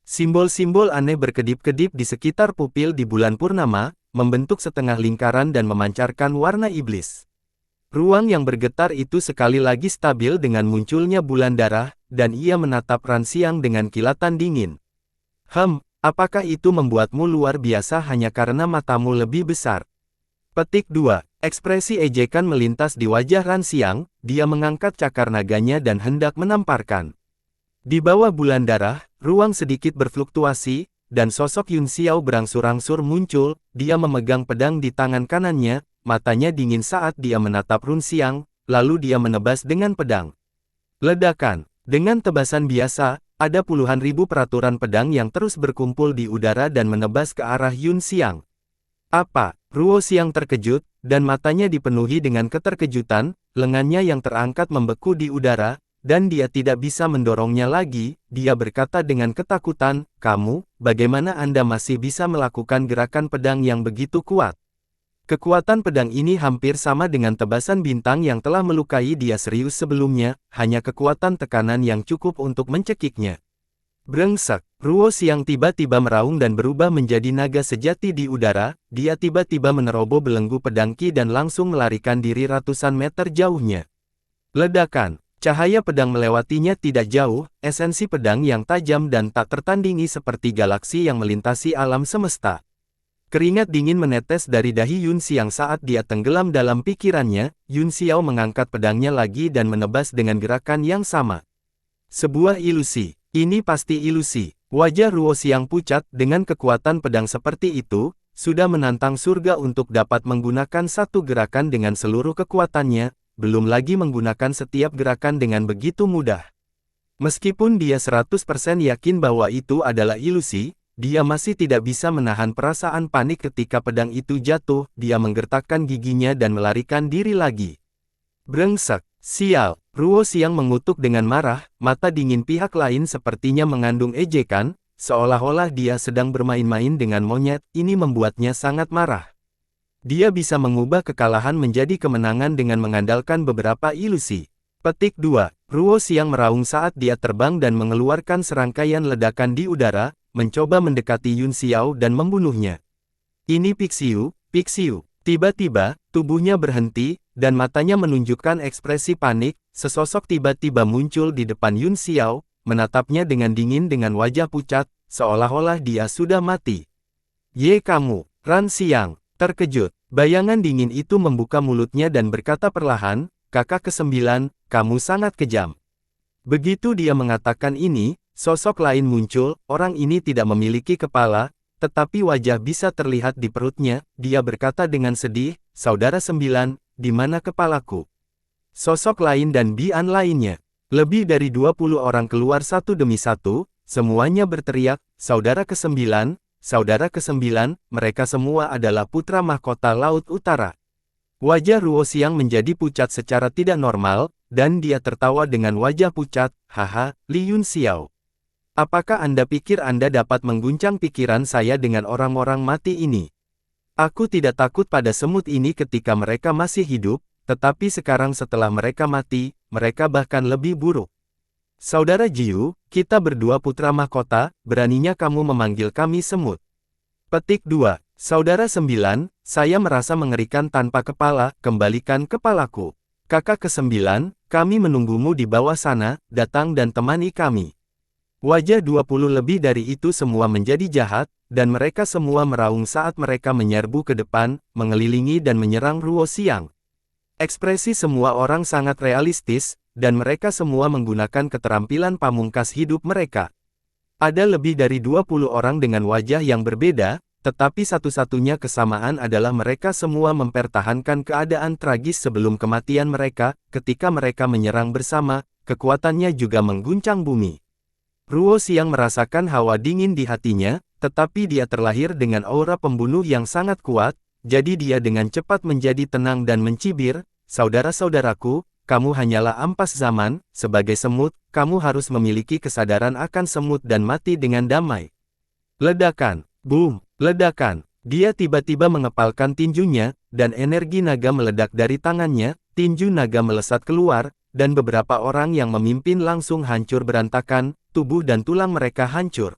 Simbol-simbol aneh berkedip-kedip di sekitar pupil di bulan purnama, membentuk setengah lingkaran dan memancarkan warna iblis. Ruang yang bergetar itu sekali lagi stabil dengan munculnya bulan darah, dan ia menatap Ran Xiang dengan kilatan dingin. Apakah itu membuatmu luar biasa hanya karena matamu lebih besar? Petik 2. Ekspresi ejekan melintas di wajah Ran Xiang, dia mengangkat cakar naganya dan hendak menamparkan. Di bawah bulan darah, ruang sedikit berfluktuasi, dan sosok Yun Xiao berangsur-angsur muncul, dia memegang pedang di tangan kanannya, matanya dingin saat dia menatap Ran Xiang, lalu dia menebas dengan pedang. Ledakan. Dengan tebasan biasa, ada puluhan ribu peraturan pedang yang terus berkumpul di udara dan menebas ke arah Yun Xiang. Apa? Ruo Xiang terkejut, dan matanya dipenuhi dengan keterkejutan, lengannya yang terangkat membeku di udara, dan dia tidak bisa mendorongnya lagi. Dia berkata dengan ketakutan, kamu, bagaimana Anda masih bisa melakukan gerakan pedang yang begitu kuat? Kekuatan pedang ini hampir sama dengan tebasan bintang yang telah melukai dia serius sebelumnya, hanya kekuatan tekanan yang cukup untuk mencekiknya. Brengsek, Ruo Xiang tiba-tiba meraung dan berubah menjadi naga sejati di udara, dia tiba-tiba menerobos belenggu pedang Qi dan langsung melarikan diri ratusan meter jauhnya. Ledakan, cahaya pedang melewatinya tidak jauh, esensi pedang yang tajam dan tak tertandingi seperti galaksi yang melintasi alam semesta. Keringat dingin menetes dari dahi Yun Xiang saat dia tenggelam dalam pikirannya. Yun Xiao mengangkat pedangnya lagi dan menebas dengan gerakan yang sama. Sebuah ilusi. Ini pasti ilusi. Wajah Ruo Xiang pucat dengan kekuatan pedang seperti itu, sudah menantang surga untuk dapat menggunakan satu gerakan dengan seluruh kekuatannya, belum lagi menggunakan setiap gerakan dengan begitu mudah. Meskipun dia 100% yakin bahwa itu adalah ilusi, dia masih tidak bisa menahan perasaan panik ketika pedang itu jatuh. Dia menggertakkan giginya dan melarikan diri lagi. Brengsek, sial. Ruo Xiang mengutuk dengan marah, mata dingin pihak lain sepertinya mengandung ejekan, seolah-olah dia sedang bermain-main dengan monyet. Ini membuatnya sangat marah. Dia bisa mengubah kekalahan menjadi kemenangan dengan mengandalkan beberapa ilusi. Petik 2. Ruo Xiang meraung saat dia terbang dan mengeluarkan serangkaian ledakan di udara, mencoba mendekati Yun Xiao dan membunuhnya. Ini Pixiu, Pixiu. Tiba-tiba, tubuhnya berhenti, dan matanya menunjukkan ekspresi panik. Sesosok tiba-tiba muncul di depan Yun Xiao, menatapnya dengan dingin dengan wajah pucat, seolah-olah dia sudah mati. Ye kamu, Ran Xiang, terkejut. Bayangan dingin itu membuka mulutnya dan berkata perlahan, kakak ke-9, kamu sangat kejam. Begitu dia mengatakan ini, sosok lain muncul. Orang ini tidak memiliki kepala, tetapi wajah bisa terlihat di perutnya. Dia berkata dengan sedih, saudara 9, di mana kepalaku? Sosok lain dan Bian lainnya. Lebih dari 20 orang keluar satu demi satu, semuanya berteriak, saudara ke-9, saudara ke-9, mereka semua adalah putra mahkota Laut Utara. Wajah Ruo Xiang menjadi pucat secara tidak normal, dan dia tertawa dengan wajah pucat, haha, Li Yun Xiao. Apakah Anda pikir Anda dapat mengguncang pikiran saya dengan orang-orang mati ini? Aku tidak takut pada semut ini ketika mereka masih hidup, tetapi sekarang setelah mereka mati, mereka bahkan lebih buruk. Saudara Jiu, kita berdua putra mahkota, beraninya kamu memanggil kami semut. Petik 2. Saudara 9, saya merasa mengerikan tanpa kepala, kembalikan kepalaku. Kakak ke-9, kami menunggumu di bawah sana, datang dan temani kami. Wajah 20 lebih dari itu semua menjadi jahat, dan mereka semua meraung saat mereka menyerbu ke depan, mengelilingi dan menyerang Ruo Xiang. Ekspresi semua orang sangat realistis, dan mereka semua menggunakan keterampilan pamungkas hidup mereka. Ada lebih dari 20 orang dengan wajah yang berbeda, tetapi satu-satunya kesamaan adalah mereka semua mempertahankan keadaan tragis sebelum kematian mereka. Ketika mereka menyerang bersama, kekuatannya juga mengguncang bumi. Ruo Xiang merasakan hawa dingin di hatinya, tetapi dia terlahir dengan aura pembunuh yang sangat kuat, jadi dia dengan cepat menjadi tenang dan mencibir, saudara-saudaraku, kamu hanyalah ampas zaman, sebagai semut, kamu harus memiliki kesadaran akan semut dan mati dengan damai. Ledakan, boom, ledakan, dia tiba-tiba mengepalkan tinjunya, dan energi naga meledak dari tangannya, tinju naga melesat keluar, dan beberapa orang yang memimpin langsung hancur berantakan, tubuh dan tulang mereka hancur.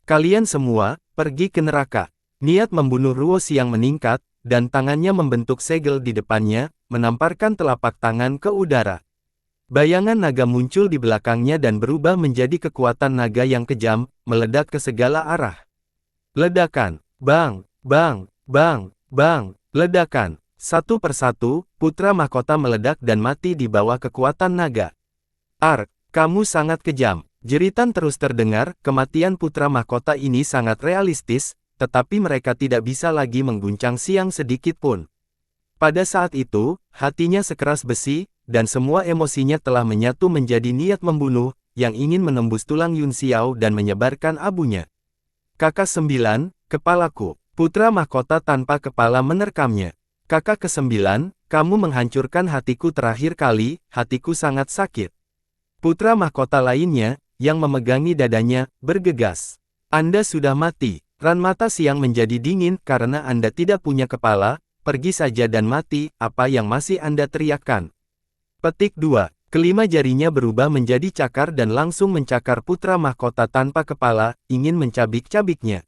Kalian semua, pergi ke neraka. Niat membunuh Ruo Xiang meningkat, dan tangannya membentuk segel di depannya, menamparkan telapak tangan ke udara. Bayangan naga muncul di belakangnya dan berubah menjadi kekuatan naga yang kejam, meledak ke segala arah. Ledakan, bang, bang, bang, bang, ledakan. Satu persatu, putra mahkota meledak dan mati di bawah kekuatan naga. Ark, kamu sangat kejam. Jeritan terus terdengar, kematian putra mahkota ini sangat realistis, tetapi mereka tidak bisa lagi mengguncang Xiang sedikit pun. Pada saat itu, hatinya sekeras besi, dan semua emosinya telah menyatu menjadi niat membunuh, yang ingin menembus tulang Yun Xiao dan menyebarkan abunya. Kakak 9, kepalaku. Putra mahkota tanpa kepala menerkamnya. Kakak ke-9, kamu menghancurkan hatiku terakhir kali, hatiku sangat sakit. Putra mahkota lainnya, yang memegangi dadanya, bergegas. Anda sudah mati. Ran mata Xiang menjadi dingin karena Anda tidak punya kepala, pergi saja dan mati, apa yang masih Anda teriakkan. Petik 2. Kelima jarinya berubah menjadi cakar dan langsung mencakar putra mahkota tanpa kepala, ingin mencabik-cabiknya.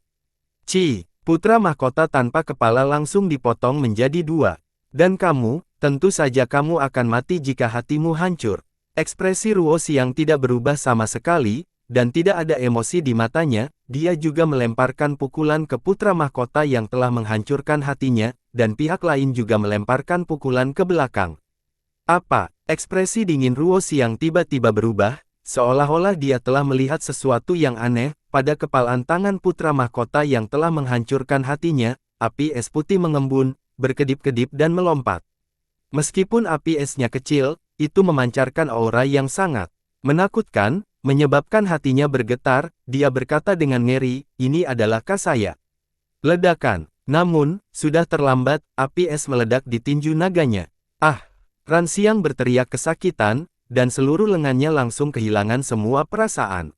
Putra mahkota tanpa kepala langsung dipotong menjadi 2. Dan kamu, tentu saja kamu akan mati jika hatimu hancur. Ekspresi Ruo Xiang tidak berubah sama sekali, dan tidak ada emosi di matanya. Dia juga melemparkan pukulan ke putra mahkota yang telah menghancurkan hatinya, dan pihak lain juga melemparkan pukulan ke belakang. Apa? Ekspresi dingin Ruo Xiang tiba-tiba berubah, seolah-olah dia telah melihat sesuatu yang aneh. Pada kepalan tangan putra mahkota yang telah menghancurkan hatinya, api es putih mengembun, berkedip-kedip dan melompat. Meskipun api esnya kecil, itu memancarkan aura yang sangat menakutkan. menyebabkan hatinya bergetar. Dia berkata dengan ngeri, "Ini adalah Kasaya." Ledakan. Namun, sudah terlambat, api es meledak di tinju naganya. "Ah!" Ranxiang berteriak kesakitan, dan seluruh lengannya langsung kehilangan semua perasaan.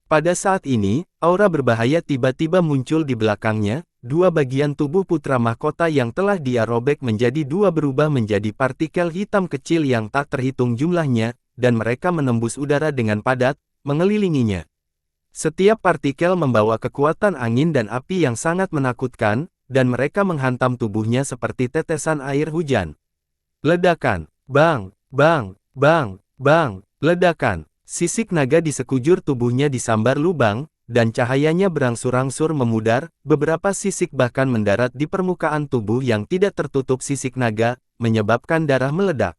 Pada saat ini, aura berbahaya tiba-tiba muncul di belakangnya. Dua bagian tubuh putra mahkota yang telah dia robek menjadi dua berubah menjadi partikel hitam kecil yang tak terhitung jumlahnya, dan mereka menembus udara dengan padat, mengelilinginya. Setiap partikel membawa kekuatan angin dan api yang sangat menakutkan, dan mereka menghantam tubuhnya seperti tetesan air hujan. Ledakan. Bang, bang, bang, bang, ledakan. Sisik naga di sekujur tubuhnya disambar lubang, dan cahayanya berangsur-angsur memudar. Beberapa sisik bahkan mendarat di permukaan tubuh yang tidak tertutup sisik naga, menyebabkan darah meledak.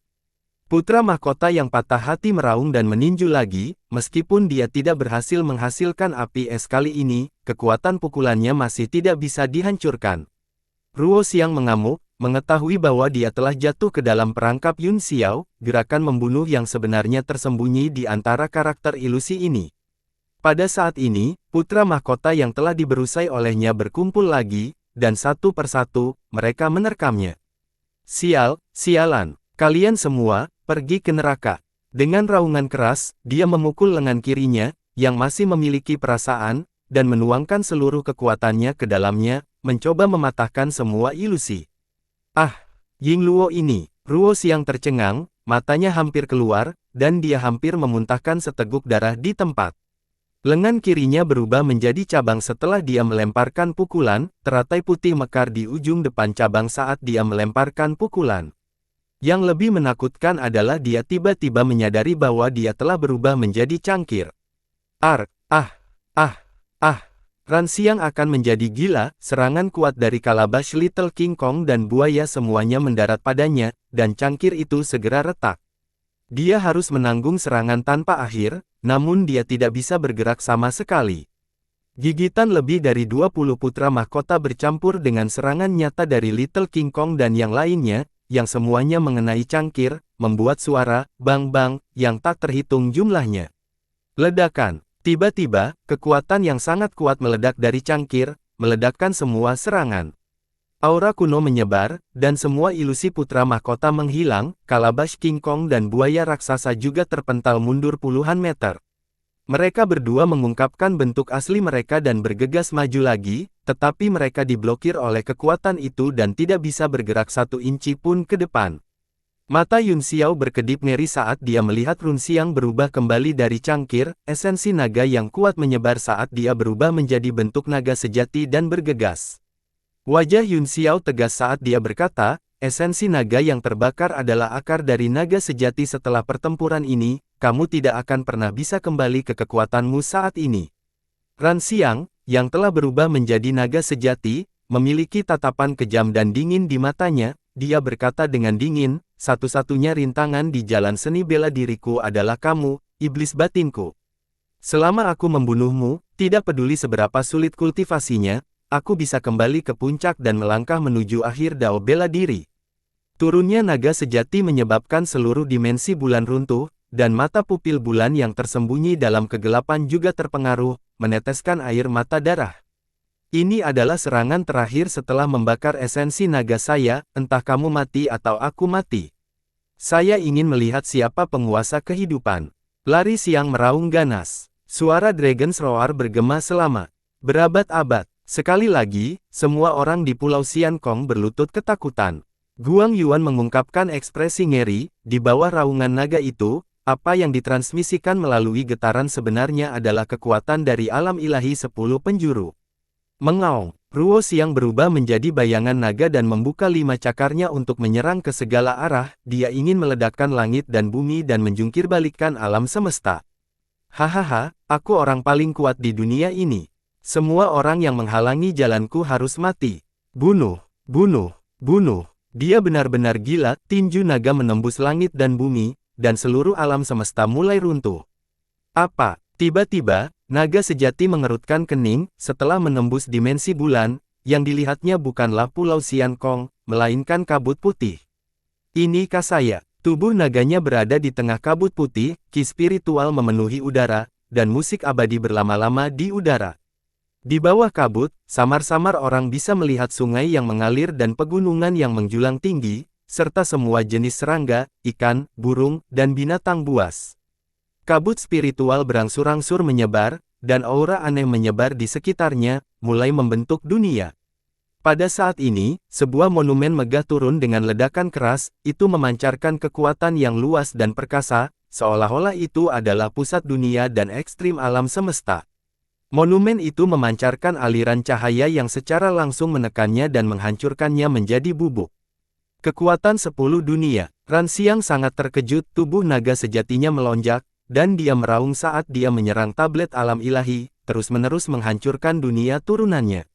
Putra mahkota yang patah hati meraung dan meninju lagi. Meskipun dia tidak berhasil menghasilkan api es kali ini, kekuatan pukulannya masih tidak bisa dihancurkan. Ruo Xiang mengamuk, mengetahui bahwa dia telah jatuh ke dalam perangkap Yun Xiao, gerakan membunuh yang sebenarnya tersembunyi di antara karakter ilusi ini. Pada saat ini, putra mahkota yang telah diberusai olehnya berkumpul lagi, dan satu persatu, mereka menerkamnya. Sialan, kalian semua, pergi ke neraka. Dengan raungan keras, dia memukul lengan kirinya, yang masih memiliki perasaan, dan menuangkan seluruh kekuatannya ke dalamnya, mencoba mematahkan semua ilusi. Ah, Yingluo ini, Ruo Xiang tercengang, matanya hampir keluar, dan dia hampir memuntahkan seteguk darah di tempat. Lengan kirinya berubah menjadi cabang setelah dia melemparkan pukulan, teratai putih mekar di ujung depan cabang saat dia melemparkan pukulan. Yang lebih menakutkan adalah dia tiba-tiba menyadari bahwa dia telah berubah menjadi cangkir. Ranxiang akan menjadi gila. Serangan kuat dari Kalabash Little King Kong dan buaya semuanya mendarat padanya, dan cangkir itu segera retak. Dia harus menanggung serangan tanpa akhir, namun dia tidak bisa bergerak sama sekali. Gigitan lebih dari 20 putra mahkota bercampur dengan serangan nyata dari Little King Kong dan yang lainnya, yang semuanya mengenai cangkir, membuat suara bang-bang yang tak terhitung jumlahnya. Ledakan. Tiba-tiba, kekuatan yang sangat kuat meledak dari cangkir, meledakkan semua serangan. Aura kuno menyebar, dan semua ilusi putra mahkota menghilang. Kalabash King Kong dan buaya raksasa juga terpental mundur puluhan meter. Mereka berdua mengungkapkan bentuk asli mereka dan bergegas maju lagi, tetapi mereka diblokir oleh kekuatan itu dan tidak bisa bergerak 1 inci pun ke depan. Mata Yun Xiao berkedip ngeri saat dia melihat Runxiang berubah kembali dari cangkir. Esensi naga yang kuat menyebar saat dia berubah menjadi bentuk naga sejati dan bergegas. Wajah Yun Xiao tegas saat dia berkata, esensi naga yang terbakar adalah akar dari naga sejati. Setelah pertempuran ini, kamu tidak akan pernah bisa kembali ke kekuatanmu saat ini. Ranxiang, yang telah berubah menjadi naga sejati, memiliki tatapan kejam dan dingin di matanya. Dia berkata dengan dingin, satu-satunya rintangan di jalan seni bela diriku adalah kamu, iblis batinku. Selama aku membunuhmu, tidak peduli seberapa sulit kultivasinya, aku bisa kembali ke puncak dan melangkah menuju akhir dao bela diri. Turunnya naga sejati menyebabkan seluruh dimensi bulan runtuh, dan mata pupil bulan yang tersembunyi dalam kegelapan juga terpengaruh, meneteskan air mata darah. Ini adalah serangan terakhir setelah membakar esensi naga saya, entah kamu mati atau aku mati. Saya ingin melihat siapa penguasa kehidupan. Lari Siang meraung ganas. Suara Dragon's Roar bergema selama berabad-abad. Sekali lagi, semua orang di Pulau Xian Kong berlutut ketakutan. Guang Yuan mengungkapkan ekspresi ngeri, di bawah raungan naga itu. Apa yang ditransmisikan melalui getaran sebenarnya adalah kekuatan dari alam ilahi 10 penjuru. Mengaung, Ruo Xiang berubah menjadi bayangan naga dan membuka 5 cakarnya untuk menyerang ke segala arah. Dia ingin meledakkan langit dan bumi dan menjungkirbalikkan alam semesta. Hahaha, aku orang paling kuat di dunia ini. Semua orang yang menghalangi jalanku harus mati. Bunuh, bunuh, bunuh. Dia benar-benar gila. Tinju naga menembus langit dan bumi, dan seluruh alam semesta mulai runtuh. Apa? Tiba-tiba, naga sejati mengerutkan kening. Setelah menembus dimensi bulan, yang dilihatnya bukanlah Pulau Xian Kong, melainkan kabut putih. Ini Kasaya. Tubuh naganya berada di tengah kabut putih, ki spiritual memenuhi udara, dan musik abadi berlama-lama di udara. Di bawah kabut, samar-samar orang bisa melihat sungai yang mengalir dan pegunungan yang menjulang tinggi, serta semua jenis serangga, ikan, burung, dan binatang buas. Kabut spiritual berangsur-angsur menyebar, dan aura aneh menyebar di sekitarnya, mulai membentuk dunia. Pada saat ini, sebuah monumen megah turun dengan ledakan keras, itu memancarkan kekuatan yang luas dan perkasa, seolah-olah itu adalah pusat dunia dan ekstrim alam semesta. Monumen itu memancarkan aliran cahaya yang secara langsung menekannya dan menghancurkannya menjadi bubuk. Kekuatan 10 dunia. Ransiang sangat terkejut, tubuh naga sejatinya melonjak, dan dia meraung saat dia menyerang tablet alam ilahi, terus-menerus menghancurkan dunia turunannya.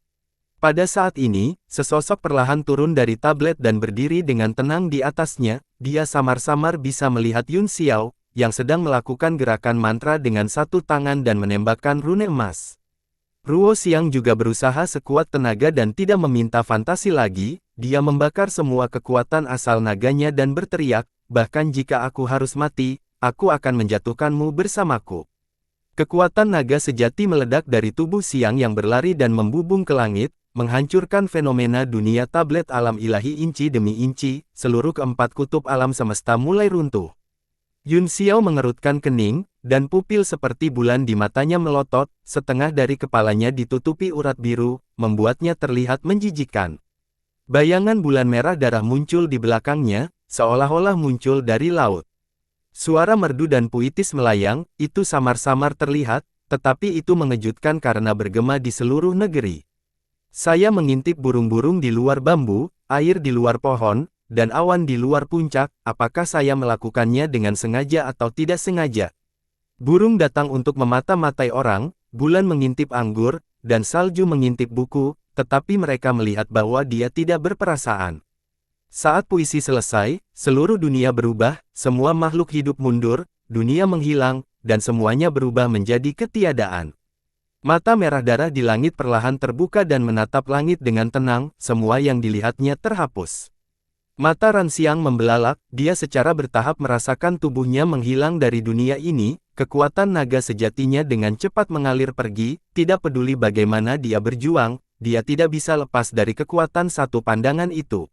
Pada saat ini, sesosok perlahan turun dari tablet dan berdiri dengan tenang di atasnya. Dia samar-samar bisa melihat Yun Xiao, yang sedang melakukan gerakan mantra dengan satu tangan dan menembakkan rune emas. Ruo Xiang juga berusaha sekuat tenaga dan tidak meminta fantasi lagi. Dia membakar semua kekuatan asal naganya dan berteriak, bahkan jika aku harus mati, aku akan menjatuhkanmu bersamaku. Kekuatan naga sejati meledak dari tubuh Xiang yang berlari dan membubung ke langit, menghancurkan fenomena dunia tablet alam ilahi inci demi inci, seluruh keempat kutub alam semesta mulai runtuh. Yun Xiao mengerutkan kening, dan pupil seperti bulan di matanya melotot, setengah dari kepalanya ditutupi urat biru, membuatnya terlihat menjijikkan. Bayangan bulan merah darah muncul di belakangnya, seolah-olah muncul dari laut. Suara merdu dan puitis melayang, itu samar-samar terlihat, tetapi itu mengejutkan karena bergema di seluruh negeri. Saya mengintip burung-burung di luar bambu, air di luar pohon, dan awan di luar puncak. Apakah saya melakukannya dengan sengaja atau tidak sengaja? Burung datang untuk memata-matai orang, bulan mengintip anggur, dan salju mengintip buku, tetapi mereka melihat bahwa dia tidak berperasaan. Saat puisi selesai, seluruh dunia berubah, semua makhluk hidup mundur, dunia menghilang, dan semuanya berubah menjadi ketiadaan. Mata merah darah di langit perlahan terbuka dan menatap langit dengan tenang, semua yang dilihatnya terhapus. Mata Ransiang membelalak, dia secara bertahap merasakan tubuhnya menghilang dari dunia ini, kekuatan naga sejatinya dengan cepat mengalir pergi, tidak peduli bagaimana dia berjuang, dia tidak bisa lepas dari kekuatan satu pandangan itu.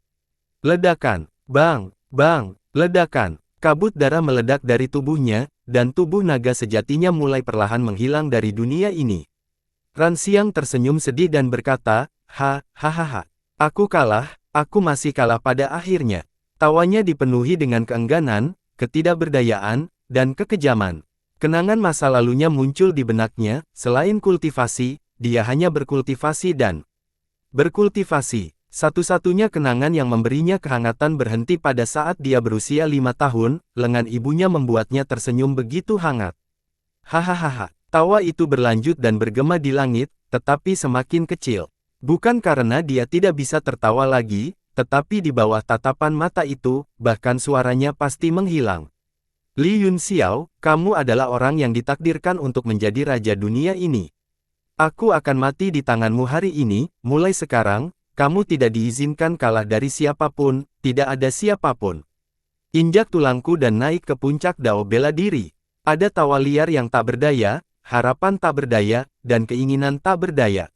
Ledakan, bang, bang, ledakan, kabut darah meledak dari tubuhnya, dan tubuh naga sejatinya mulai perlahan menghilang dari dunia ini. Ransiang tersenyum sedih dan berkata, hahaha, aku kalah, aku masih kalah pada akhirnya. Tawanya dipenuhi dengan keengganan, ketidakberdayaan, dan kekejaman. Kenangan masa lalunya muncul di benaknya, selain kultivasi, dia hanya berkultivasi dan berkultivasi. Satu-satunya kenangan yang memberinya kehangatan berhenti pada saat dia berusia 5 tahun, lengan ibunya membuatnya tersenyum begitu hangat. Hahaha. Tawa itu berlanjut dan bergema di langit, tetapi semakin kecil. Bukan karena dia tidak bisa tertawa lagi, tetapi di bawah tatapan mata itu, bahkan suaranya pasti menghilang. Li Yun Xiao, kamu adalah orang yang ditakdirkan untuk menjadi raja dunia ini. Aku akan mati di tanganmu hari ini, mulai sekarang, kamu tidak diizinkan kalah dari siapapun, tidak ada siapapun. Injak tulangku dan naik ke puncak dao bela diri. Ada tawa liar yang tak berdaya, harapan tak berdaya, dan keinginan tak berdaya.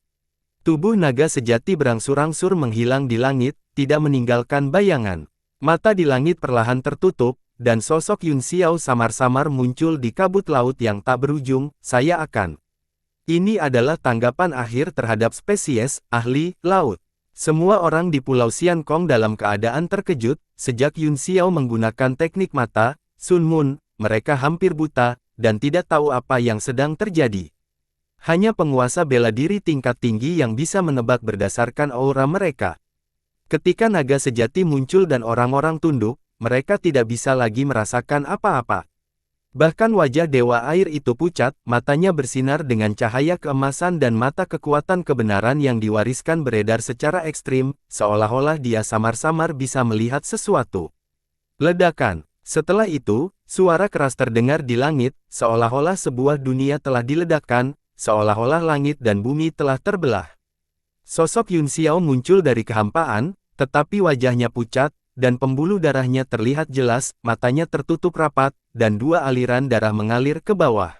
Tubuh naga sejati berangsur-angsur menghilang di langit, tidak meninggalkan bayangan. Mata di langit perlahan tertutup, dan sosok Yun Xiao samar-samar muncul di kabut laut yang tak berujung. Saya akan. Ini adalah tanggapan akhir terhadap spesies ahli laut. Semua orang di Pulau Xian Kong dalam keadaan terkejut, sejak Yun Xiao menggunakan teknik mata, Sun Moon, mereka hampir buta, dan tidak tahu apa yang sedang terjadi. Hanya penguasa bela diri tingkat tinggi yang bisa menebak berdasarkan aura mereka. Ketika naga sejati muncul dan orang-orang tunduk, mereka tidak bisa lagi merasakan apa-apa. Bahkan wajah dewa air itu pucat, matanya bersinar dengan cahaya keemasan dan mata kekuatan kebenaran yang diwariskan beredar secara ekstrim, seolah-olah dia samar-samar bisa melihat sesuatu. Ledakan. Setelah itu, suara keras terdengar di langit, seolah-olah sebuah dunia telah diledakkan, seolah-olah langit dan bumi telah terbelah. Sosok Yun Xiao muncul dari kehampaan, tetapi wajahnya pucat, dan pembuluh darahnya terlihat jelas, matanya tertutup rapat, dan dua aliran darah mengalir ke bawah.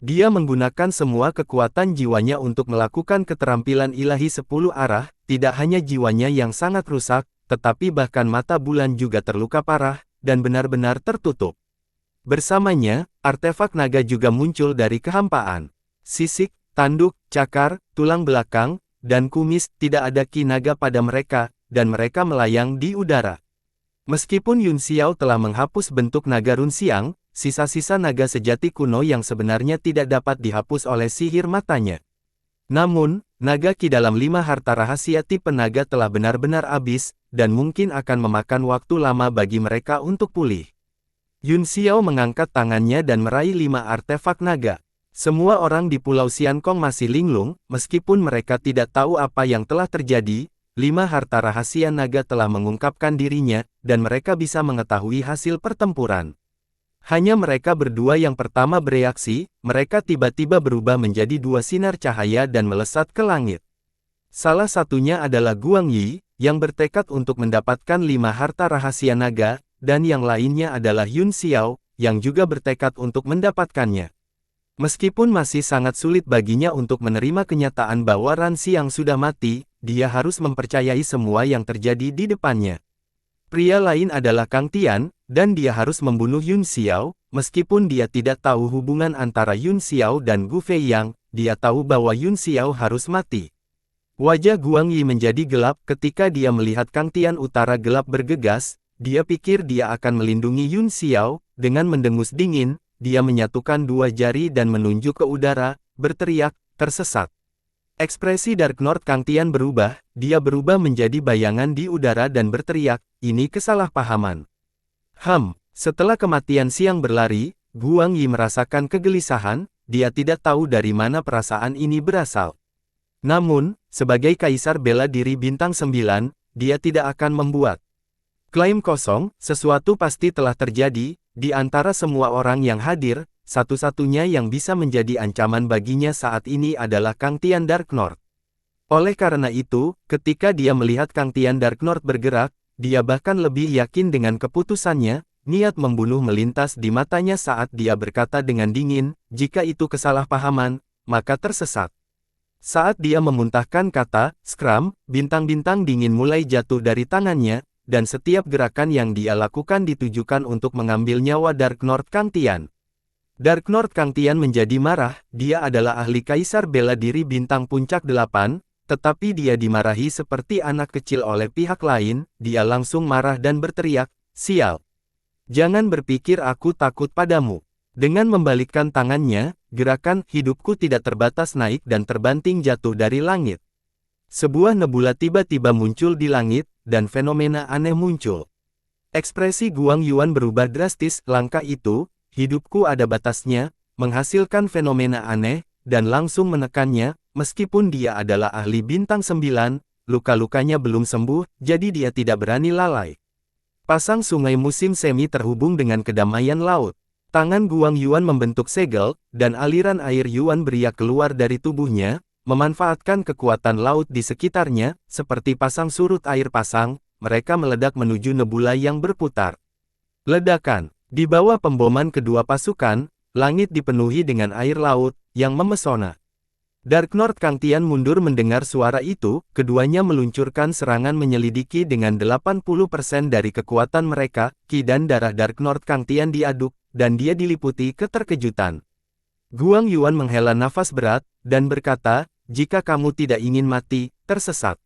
Dia menggunakan semua kekuatan jiwanya untuk melakukan keterampilan ilahi 10 arah, tidak hanya jiwanya yang sangat rusak, tetapi bahkan mata bulan juga terluka parah, dan benar-benar tertutup. Bersamanya, artefak naga juga muncul dari kehampaan. Sisik, tanduk, cakar, tulang belakang, dan kumis, tidak ada ki naga pada mereka, dan mereka melayang di udara. Meskipun Yun Xiao telah menghapus bentuk naga Runxiang, sisa-sisa naga sejati kuno yang sebenarnya tidak dapat dihapus oleh sihir matanya. Namun, naga ki dalam 5 harta rahasia tipe naga telah benar-benar habis, dan mungkin akan memakan waktu lama bagi mereka untuk pulih. Yun Xiao mengangkat tangannya dan meraih 5 artefak naga. Semua orang di Pulau Xiankong masih linglung, meskipun mereka tidak tahu apa yang telah terjadi. 5 harta rahasia naga telah mengungkapkan dirinya, dan mereka bisa mengetahui hasil pertempuran. Hanya mereka berdua yang pertama bereaksi, mereka tiba-tiba berubah menjadi 2 sinar cahaya dan melesat ke langit. Salah satunya adalah Guang Yi, yang bertekad untuk mendapatkan 5 harta rahasia naga, dan yang lainnya adalah Yun Xiao, yang juga bertekad untuk mendapatkannya. Meskipun masih sangat sulit baginya untuk menerima kenyataan bahwa Ran Xiang sudah mati, dia harus mempercayai semua yang terjadi di depannya. Pria lain adalah Kang Tian, dan dia harus membunuh Yun Xiao, meskipun dia tidak tahu hubungan antara Yun Xiao dan Gu Feiyang, dia tahu bahwa Yun Xiao harus mati. Wajah Guang Yi menjadi gelap ketika dia melihat Kang Tian utara gelap bergegas, dia pikir dia akan melindungi Yun Xiao, dengan mendengus dingin, dia menyatukan 2 jari dan menunjuk ke udara, berteriak, tersesat. Ekspresi Dark North Kang Tian berubah, dia berubah menjadi bayangan di udara dan berteriak, ini kesalahpahaman. Setelah kematian Xiang berlari, Guang Yi merasakan kegelisahan, dia tidak tahu dari mana perasaan ini berasal. Namun, sebagai kaisar bela diri bintang 9, dia tidak akan membuat klaim kosong, sesuatu pasti telah terjadi, di antara semua orang yang hadir, satu-satunya yang bisa menjadi ancaman baginya saat ini adalah Kang Tian Dark North. Oleh karena itu, ketika dia melihat Kang Tian Dark North bergerak, dia bahkan lebih yakin dengan keputusannya, niat membunuh melintas di matanya saat dia berkata dengan dingin, jika itu kesalahpahaman, maka tersesat. Saat dia memuntahkan kata, skram, bintang-bintang dingin mulai jatuh dari tangannya, dan setiap gerakan yang dia lakukan ditujukan untuk mengambil nyawa Dark North Kang Tian. Dark North Kang Tian menjadi marah, dia adalah ahli kaisar bela diri bintang puncak 8, tetapi dia dimarahi seperti anak kecil oleh pihak lain, dia langsung marah dan berteriak, sial. Jangan berpikir aku takut padamu. Dengan membalikkan tangannya, gerakan hidupku tidak terbatas naik dan terbanting jatuh dari langit. Sebuah nebula tiba-tiba muncul di langit, dan fenomena aneh muncul. Ekspresi Guang Yuan berubah drastis, langkah itu, hidupku ada batasnya, menghasilkan fenomena aneh, dan langsung menekannya, meskipun dia adalah ahli bintang 9, luka-lukanya belum sembuh, jadi dia tidak berani lalai. Pasang sungai musim semi terhubung dengan kedamaian laut. Tangan Guang Yuan membentuk segel, dan aliran air Yuan beriak keluar dari tubuhnya, memanfaatkan kekuatan laut di sekitarnya, seperti pasang surut air pasang, mereka meledak menuju nebula yang berputar. Ledakan. Di bawah pemboman kedua pasukan, langit dipenuhi dengan air laut, yang memesona. Dark North Kang Tian mundur mendengar suara itu, keduanya meluncurkan serangan menyelidiki dengan 80% dari kekuatan mereka, ki dan darah Dark North Kang Tian diaduk, dan dia diliputi keterkejutan. Guang Yuan menghela nafas berat, dan berkata, jika kamu tidak ingin mati, tersesat.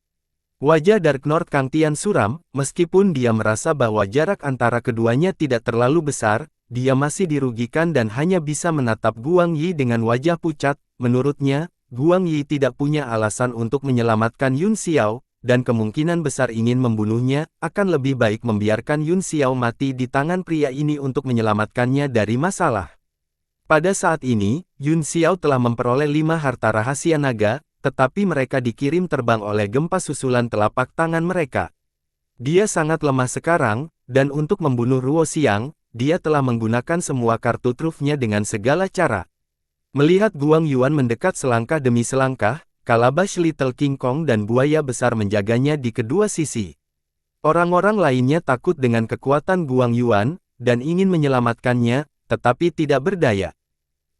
Wajah Dark North Kang Tian suram, meskipun dia merasa bahwa jarak antara keduanya tidak terlalu besar, dia masih dirugikan dan hanya bisa menatap Guang Yi dengan wajah pucat. Menurutnya, Guang Yi tidak punya alasan untuk menyelamatkan Yun Xiao, dan kemungkinan besar ingin membunuhnya, akan lebih baik membiarkan Yun Xiao mati di tangan pria ini untuk menyelamatkannya dari masalah. Pada saat ini, Yun Xiao telah memperoleh 5 harta rahasia naga, tetapi mereka dikirim terbang oleh gempa susulan telapak tangan mereka. Dia sangat lemah sekarang, dan untuk membunuh Ruo Xiang, dia telah menggunakan semua kartu trufnya dengan segala cara. Melihat Guang Yuan mendekat selangkah demi selangkah, Kalabash Little King Kong dan buaya besar menjaganya di kedua sisi. Orang-orang lainnya takut dengan kekuatan Guang Yuan, dan ingin menyelamatkannya, tetapi tidak berdaya.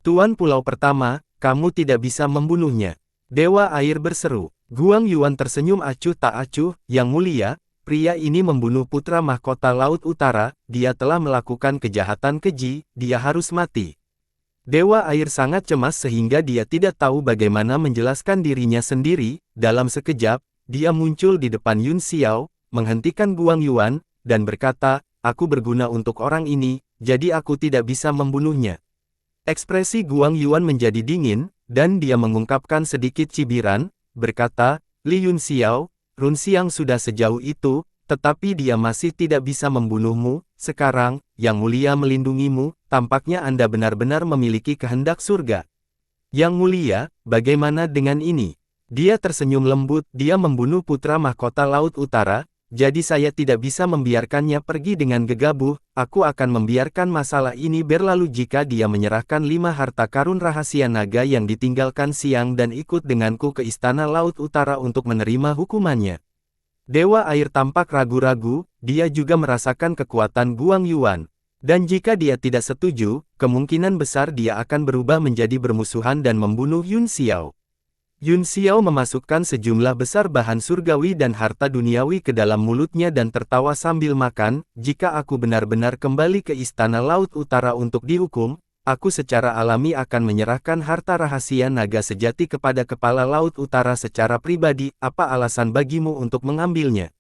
Tuan Pulau Pertama, kamu tidak bisa membunuhnya. Dewa Air berseru. Guang Yuan tersenyum acuh tak acuh, Yang Mulia, pria ini membunuh putra mahkota Laut Utara, dia telah melakukan kejahatan keji, dia harus mati. Dewa Air sangat cemas sehingga dia tidak tahu bagaimana menjelaskan dirinya sendiri. Dalam sekejap, dia muncul di depan Yun Xiao, menghentikan Guang Yuan, dan berkata, aku berguna untuk orang ini, jadi aku tidak bisa membunuhnya. Ekspresi Guang Yuan menjadi dingin, dan dia mengungkapkan sedikit cibiran, berkata, Li Yun Xiao, Run Xiang sudah sejauh itu, tetapi dia masih tidak bisa membunuhmu. Sekarang, Yang Mulia melindungimu, tampaknya Anda benar-benar memiliki kehendak surga. Yang Mulia, bagaimana dengan ini? Dia tersenyum lembut, dia membunuh putra mahkota Laut Utara, jadi saya tidak bisa membiarkannya pergi dengan gegabah, aku akan membiarkan masalah ini berlalu jika dia menyerahkan 5 harta karun rahasia naga yang ditinggalkan siang dan ikut denganku ke Istana Laut Utara untuk menerima hukumannya. Dewa Air tampak ragu-ragu, dia juga merasakan kekuatan Guang Yuan. Dan jika dia tidak setuju, kemungkinan besar dia akan berubah menjadi bermusuhan dan membunuh Yun Xiao. Yun Xiao memasukkan sejumlah besar bahan surgawi dan harta duniawi ke dalam mulutnya dan tertawa sambil makan, jika aku benar-benar kembali ke Istana Laut Utara untuk dihukum, aku secara alami akan menyerahkan harta rahasia naga sejati kepada Kepala Laut Utara secara pribadi. Apa alasan bagimu untuk mengambilnya?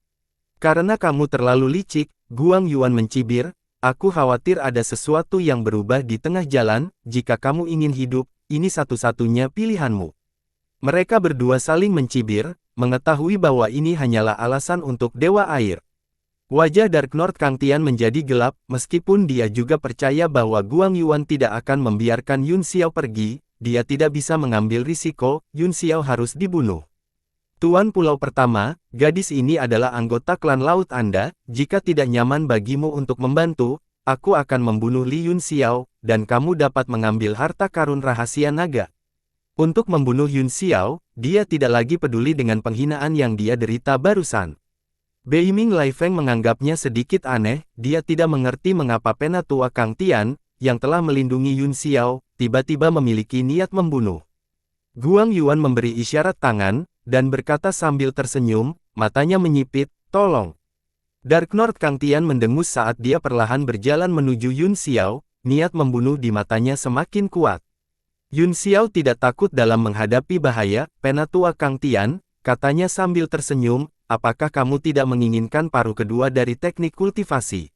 Karena kamu terlalu licik, Guang Yuan mencibir, aku khawatir ada sesuatu yang berubah di tengah jalan, jika kamu ingin hidup, ini satu-satunya pilihanmu. Mereka berdua saling mencibir, mengetahui bahwa ini hanyalah alasan untuk Dewa Air. Wajah Dark Lord Kang Tian menjadi gelap, meskipun dia juga percaya bahwa Guang Yuan tidak akan membiarkan Yun Xiao pergi, dia tidak bisa mengambil risiko, Yun Xiao harus dibunuh. Tuan Pulau Pertama, gadis ini adalah anggota klan laut Anda, jika tidak nyaman bagimu untuk membantu, aku akan membunuh Li Yun Xiao, dan kamu dapat mengambil harta karun rahasia naga. Untuk membunuh Yun Xiao, dia tidak lagi peduli dengan penghinaan yang dia derita barusan. Beiming Lai Feng menganggapnya sedikit aneh, dia tidak mengerti mengapa Penatua Kang Tian, yang telah melindungi Yun Xiao, tiba-tiba memiliki niat membunuh. Guang Yuan memberi isyarat tangan, dan berkata sambil tersenyum, matanya menyipit, tolong. Dark Lord Kang Tian mendengus saat dia perlahan berjalan menuju Yun Xiao, niat membunuh di matanya semakin kuat. Yun Xiao tidak takut dalam menghadapi bahaya, Penatua Kang Tian, katanya sambil tersenyum, apakah kamu tidak menginginkan paruh kedua dari teknik kultivasi?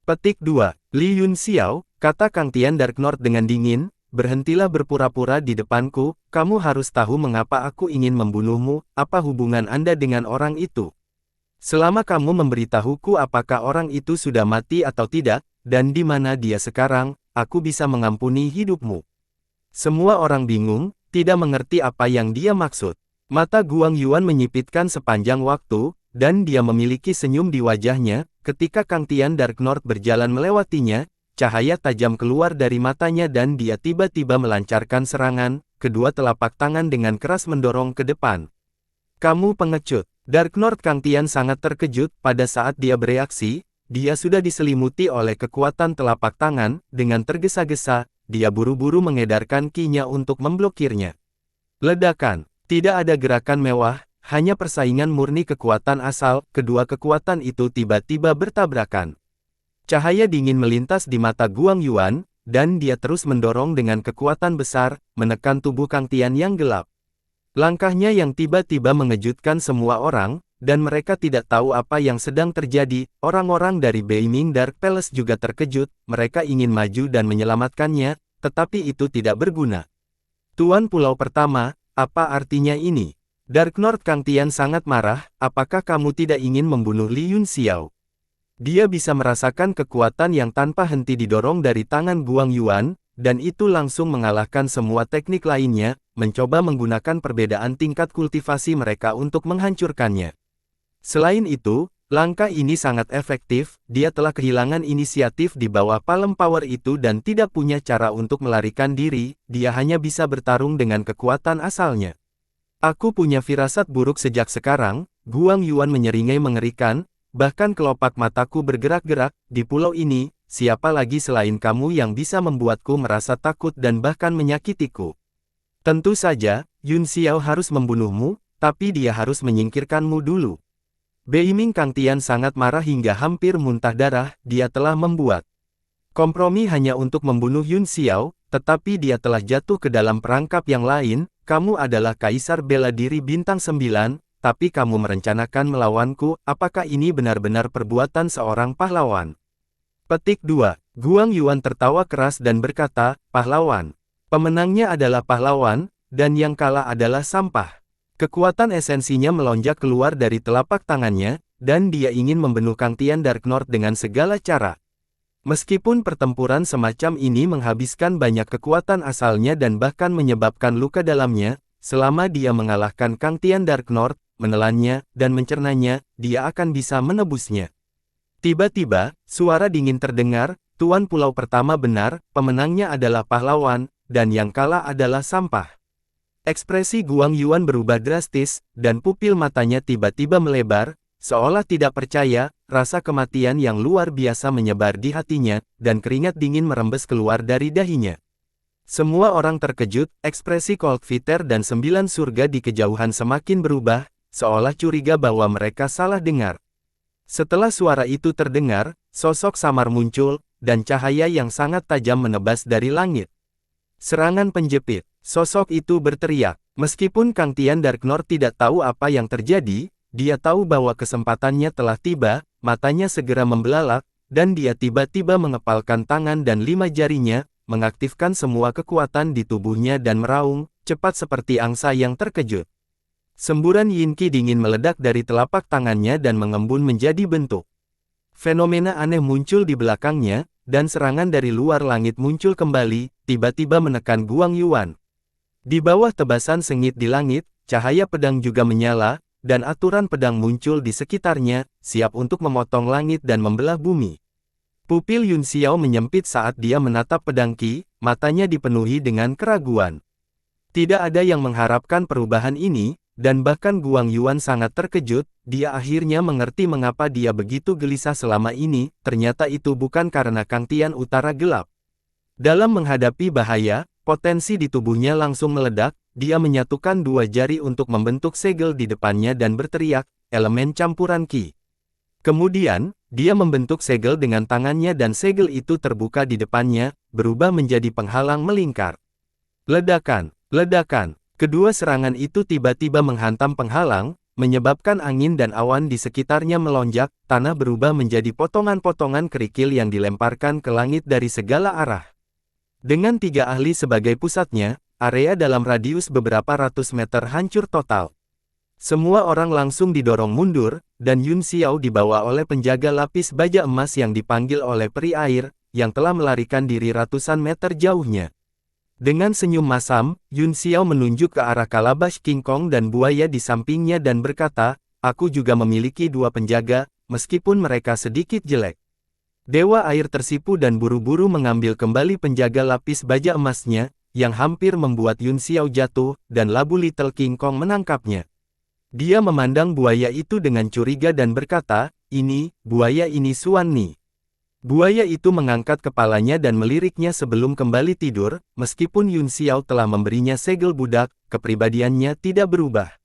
Petik 2. Li Yun Xiao, kata Kang Tian Dark Lord dengan dingin, berhentilah berpura-pura di depanku, kamu harus tahu mengapa aku ingin membunuhmu, apa hubungan Anda dengan orang itu? Selama kamu memberitahuku apakah orang itu sudah mati atau tidak, dan di mana dia sekarang, aku bisa mengampuni hidupmu. Semua orang bingung, tidak mengerti apa yang dia maksud. Mata Guang Yuan menyipitkan sepanjang waktu, dan dia memiliki senyum di wajahnya, ketika Kang Tian Dark Lord berjalan melewatinya, cahaya tajam keluar dari matanya dan dia tiba-tiba melancarkan serangan, kedua telapak tangan dengan keras mendorong ke depan. Kamu pengecut. Dark Lord Kang Tian sangat terkejut, pada saat dia bereaksi, dia sudah diselimuti oleh kekuatan telapak tangan, dengan tergesa-gesa, dia buru-buru mengedarkan ki-nya untuk memblokirnya. Ledakan. Tidak ada gerakan mewah, hanya persaingan murni kekuatan asal, kedua kekuatan itu tiba-tiba bertabrakan. Cahaya dingin melintas di mata Guang Yuan, dan dia terus mendorong dengan kekuatan besar, menekan tubuh Kang Tian yang gelap. Langkahnya yang tiba-tiba mengejutkan semua orang, dan mereka tidak tahu apa yang sedang terjadi. Orang-orang dari Beiming Dark Palace juga terkejut, mereka ingin maju dan menyelamatkannya, tetapi itu tidak berguna. Tuan Pulau Pertama, apa artinya ini? Dark Lord Kang Tian sangat marah, apakah kamu tidak ingin membunuh Li Yun Xiao? Dia bisa merasakan kekuatan yang tanpa henti didorong dari tangan Guang Yuan, dan itu langsung mengalahkan semua teknik lainnya, mencoba menggunakan perbedaan tingkat kultivasi mereka untuk menghancurkannya. Selain itu, langkah ini sangat efektif, dia telah kehilangan inisiatif di bawah Palm Power itu dan tidak punya cara untuk melarikan diri, dia hanya bisa bertarung dengan kekuatan asalnya. Aku punya firasat buruk sejak sekarang, Guang Yuan menyeringai mengerikan, bahkan kelopak mataku bergerak-gerak, di pulau ini, siapa lagi selain kamu yang bisa membuatku merasa takut dan bahkan menyakitiku? Tentu saja, Yun Xiao harus membunuhmu, tapi dia harus menyingkirkanmu dulu. Beiming Kang Tian sangat marah hingga hampir muntah darah. Dia telah membuat kompromi hanya untuk membunuh Yun Xiao, tetapi dia telah jatuh ke dalam perangkap yang lain. Kamu adalah Kaisar Bela Diri Bintang 9, tapi kamu merencanakan melawanku. Apakah ini benar-benar perbuatan seorang pahlawan? Petik 2. Guang Yuan tertawa keras dan berkata, pahlawan. Pemenangnya adalah pahlawan, dan yang kalah adalah sampah. Kekuatan esensinya melonjak keluar dari telapak tangannya, dan dia ingin membunuh Kang Tian Dark North dengan segala cara. Meskipun pertempuran semacam ini menghabiskan banyak kekuatan asalnya dan bahkan menyebabkan luka dalamnya, selama dia mengalahkan Kang Tian Dark North, menelannya, dan mencernanya, dia akan bisa menebusnya. Tiba-tiba, suara dingin terdengar, Tuan Pulau Pertama benar, pemenangnya adalah pahlawan, dan yang kalah adalah sampah. Ekspresi Guang Yuan berubah drastis, dan pupil matanya tiba-tiba melebar, seolah tidak percaya. Rasa kematian yang luar biasa menyebar di hatinya, dan keringat dingin merembes keluar dari dahinya. Semua orang terkejut, ekspresi Cold Fighter dan 9 surga di kejauhan semakin berubah, seolah curiga bahwa mereka salah dengar. Setelah suara itu terdengar, sosok samar muncul, dan cahaya yang sangat tajam menebas dari langit. Serangan penjepit. Sosok itu berteriak. Meskipun Kang Tian Dark North tidak tahu apa yang terjadi, dia tahu bahwa kesempatannya telah tiba, matanya segera membelalak, dan dia tiba-tiba mengepalkan tangan dan 5 jarinya, mengaktifkan semua kekuatan di tubuhnya dan meraung, cepat seperti angsa yang terkejut. Semburan Yin Qi dingin meledak dari telapak tangannya dan mengembun menjadi bentuk. Fenomena aneh muncul di belakangnya, dan serangan dari luar langit muncul kembali, tiba-tiba menekan Guang Yuan. Di bawah tebasan sengit di langit, cahaya pedang juga menyala, dan aturan pedang muncul di sekitarnya, siap untuk memotong langit dan membelah bumi. Pupil Yun Xiao menyempit saat dia menatap pedang Qi, matanya dipenuhi dengan keraguan. Tidak ada yang mengharapkan perubahan ini, dan bahkan Guang Yuan sangat terkejut. Dia akhirnya mengerti mengapa dia begitu gelisah selama ini. Ternyata itu bukan karena Kang Tian Utara gelap. Dalam menghadapi bahaya, potensi di tubuhnya langsung meledak. Dia menyatukan 2 jari untuk membentuk segel di depannya dan berteriak, elemen campuran Qi. Kemudian, dia membentuk segel dengan tangannya dan segel itu terbuka di depannya, berubah menjadi penghalang melingkar. Ledakan, ledakan. Kedua serangan itu tiba-tiba menghantam penghalang, menyebabkan angin dan awan di sekitarnya melonjak. Tanah berubah menjadi potongan-potongan kerikil yang dilemparkan ke langit dari segala arah. Dengan 3 ahli sebagai pusatnya, area dalam radius beberapa ratus meter hancur total. Semua orang langsung didorong mundur, dan Yun Xiao dibawa oleh penjaga lapis baja emas yang dipanggil oleh peri air, yang telah melarikan diri ratusan meter jauhnya. Dengan senyum masam, Yun Xiao menunjuk ke arah kalabash King Kong dan buaya di sampingnya dan berkata, aku juga memiliki 2 penjaga, meskipun mereka sedikit jelek. Dewa air tersipu dan buru-buru mengambil kembali penjaga lapis baja emasnya, yang hampir membuat Yun Xiao jatuh, dan labu Little King Kong menangkapnya. Dia memandang buaya itu dengan curiga dan berkata, buaya ini Suan Ni. Buaya itu mengangkat kepalanya dan meliriknya sebelum kembali tidur. Meskipun Yun Xiao telah memberinya segel budak, kepribadiannya tidak berubah.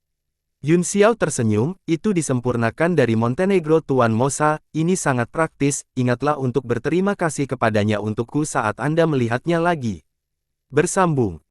Yun Xiao tersenyum, itu disempurnakan dari Montenegro Tuan Mosa, ini sangat praktis, ingatlah untuk berterima kasih kepadanya untukku saat Anda melihatnya lagi. Bersambung.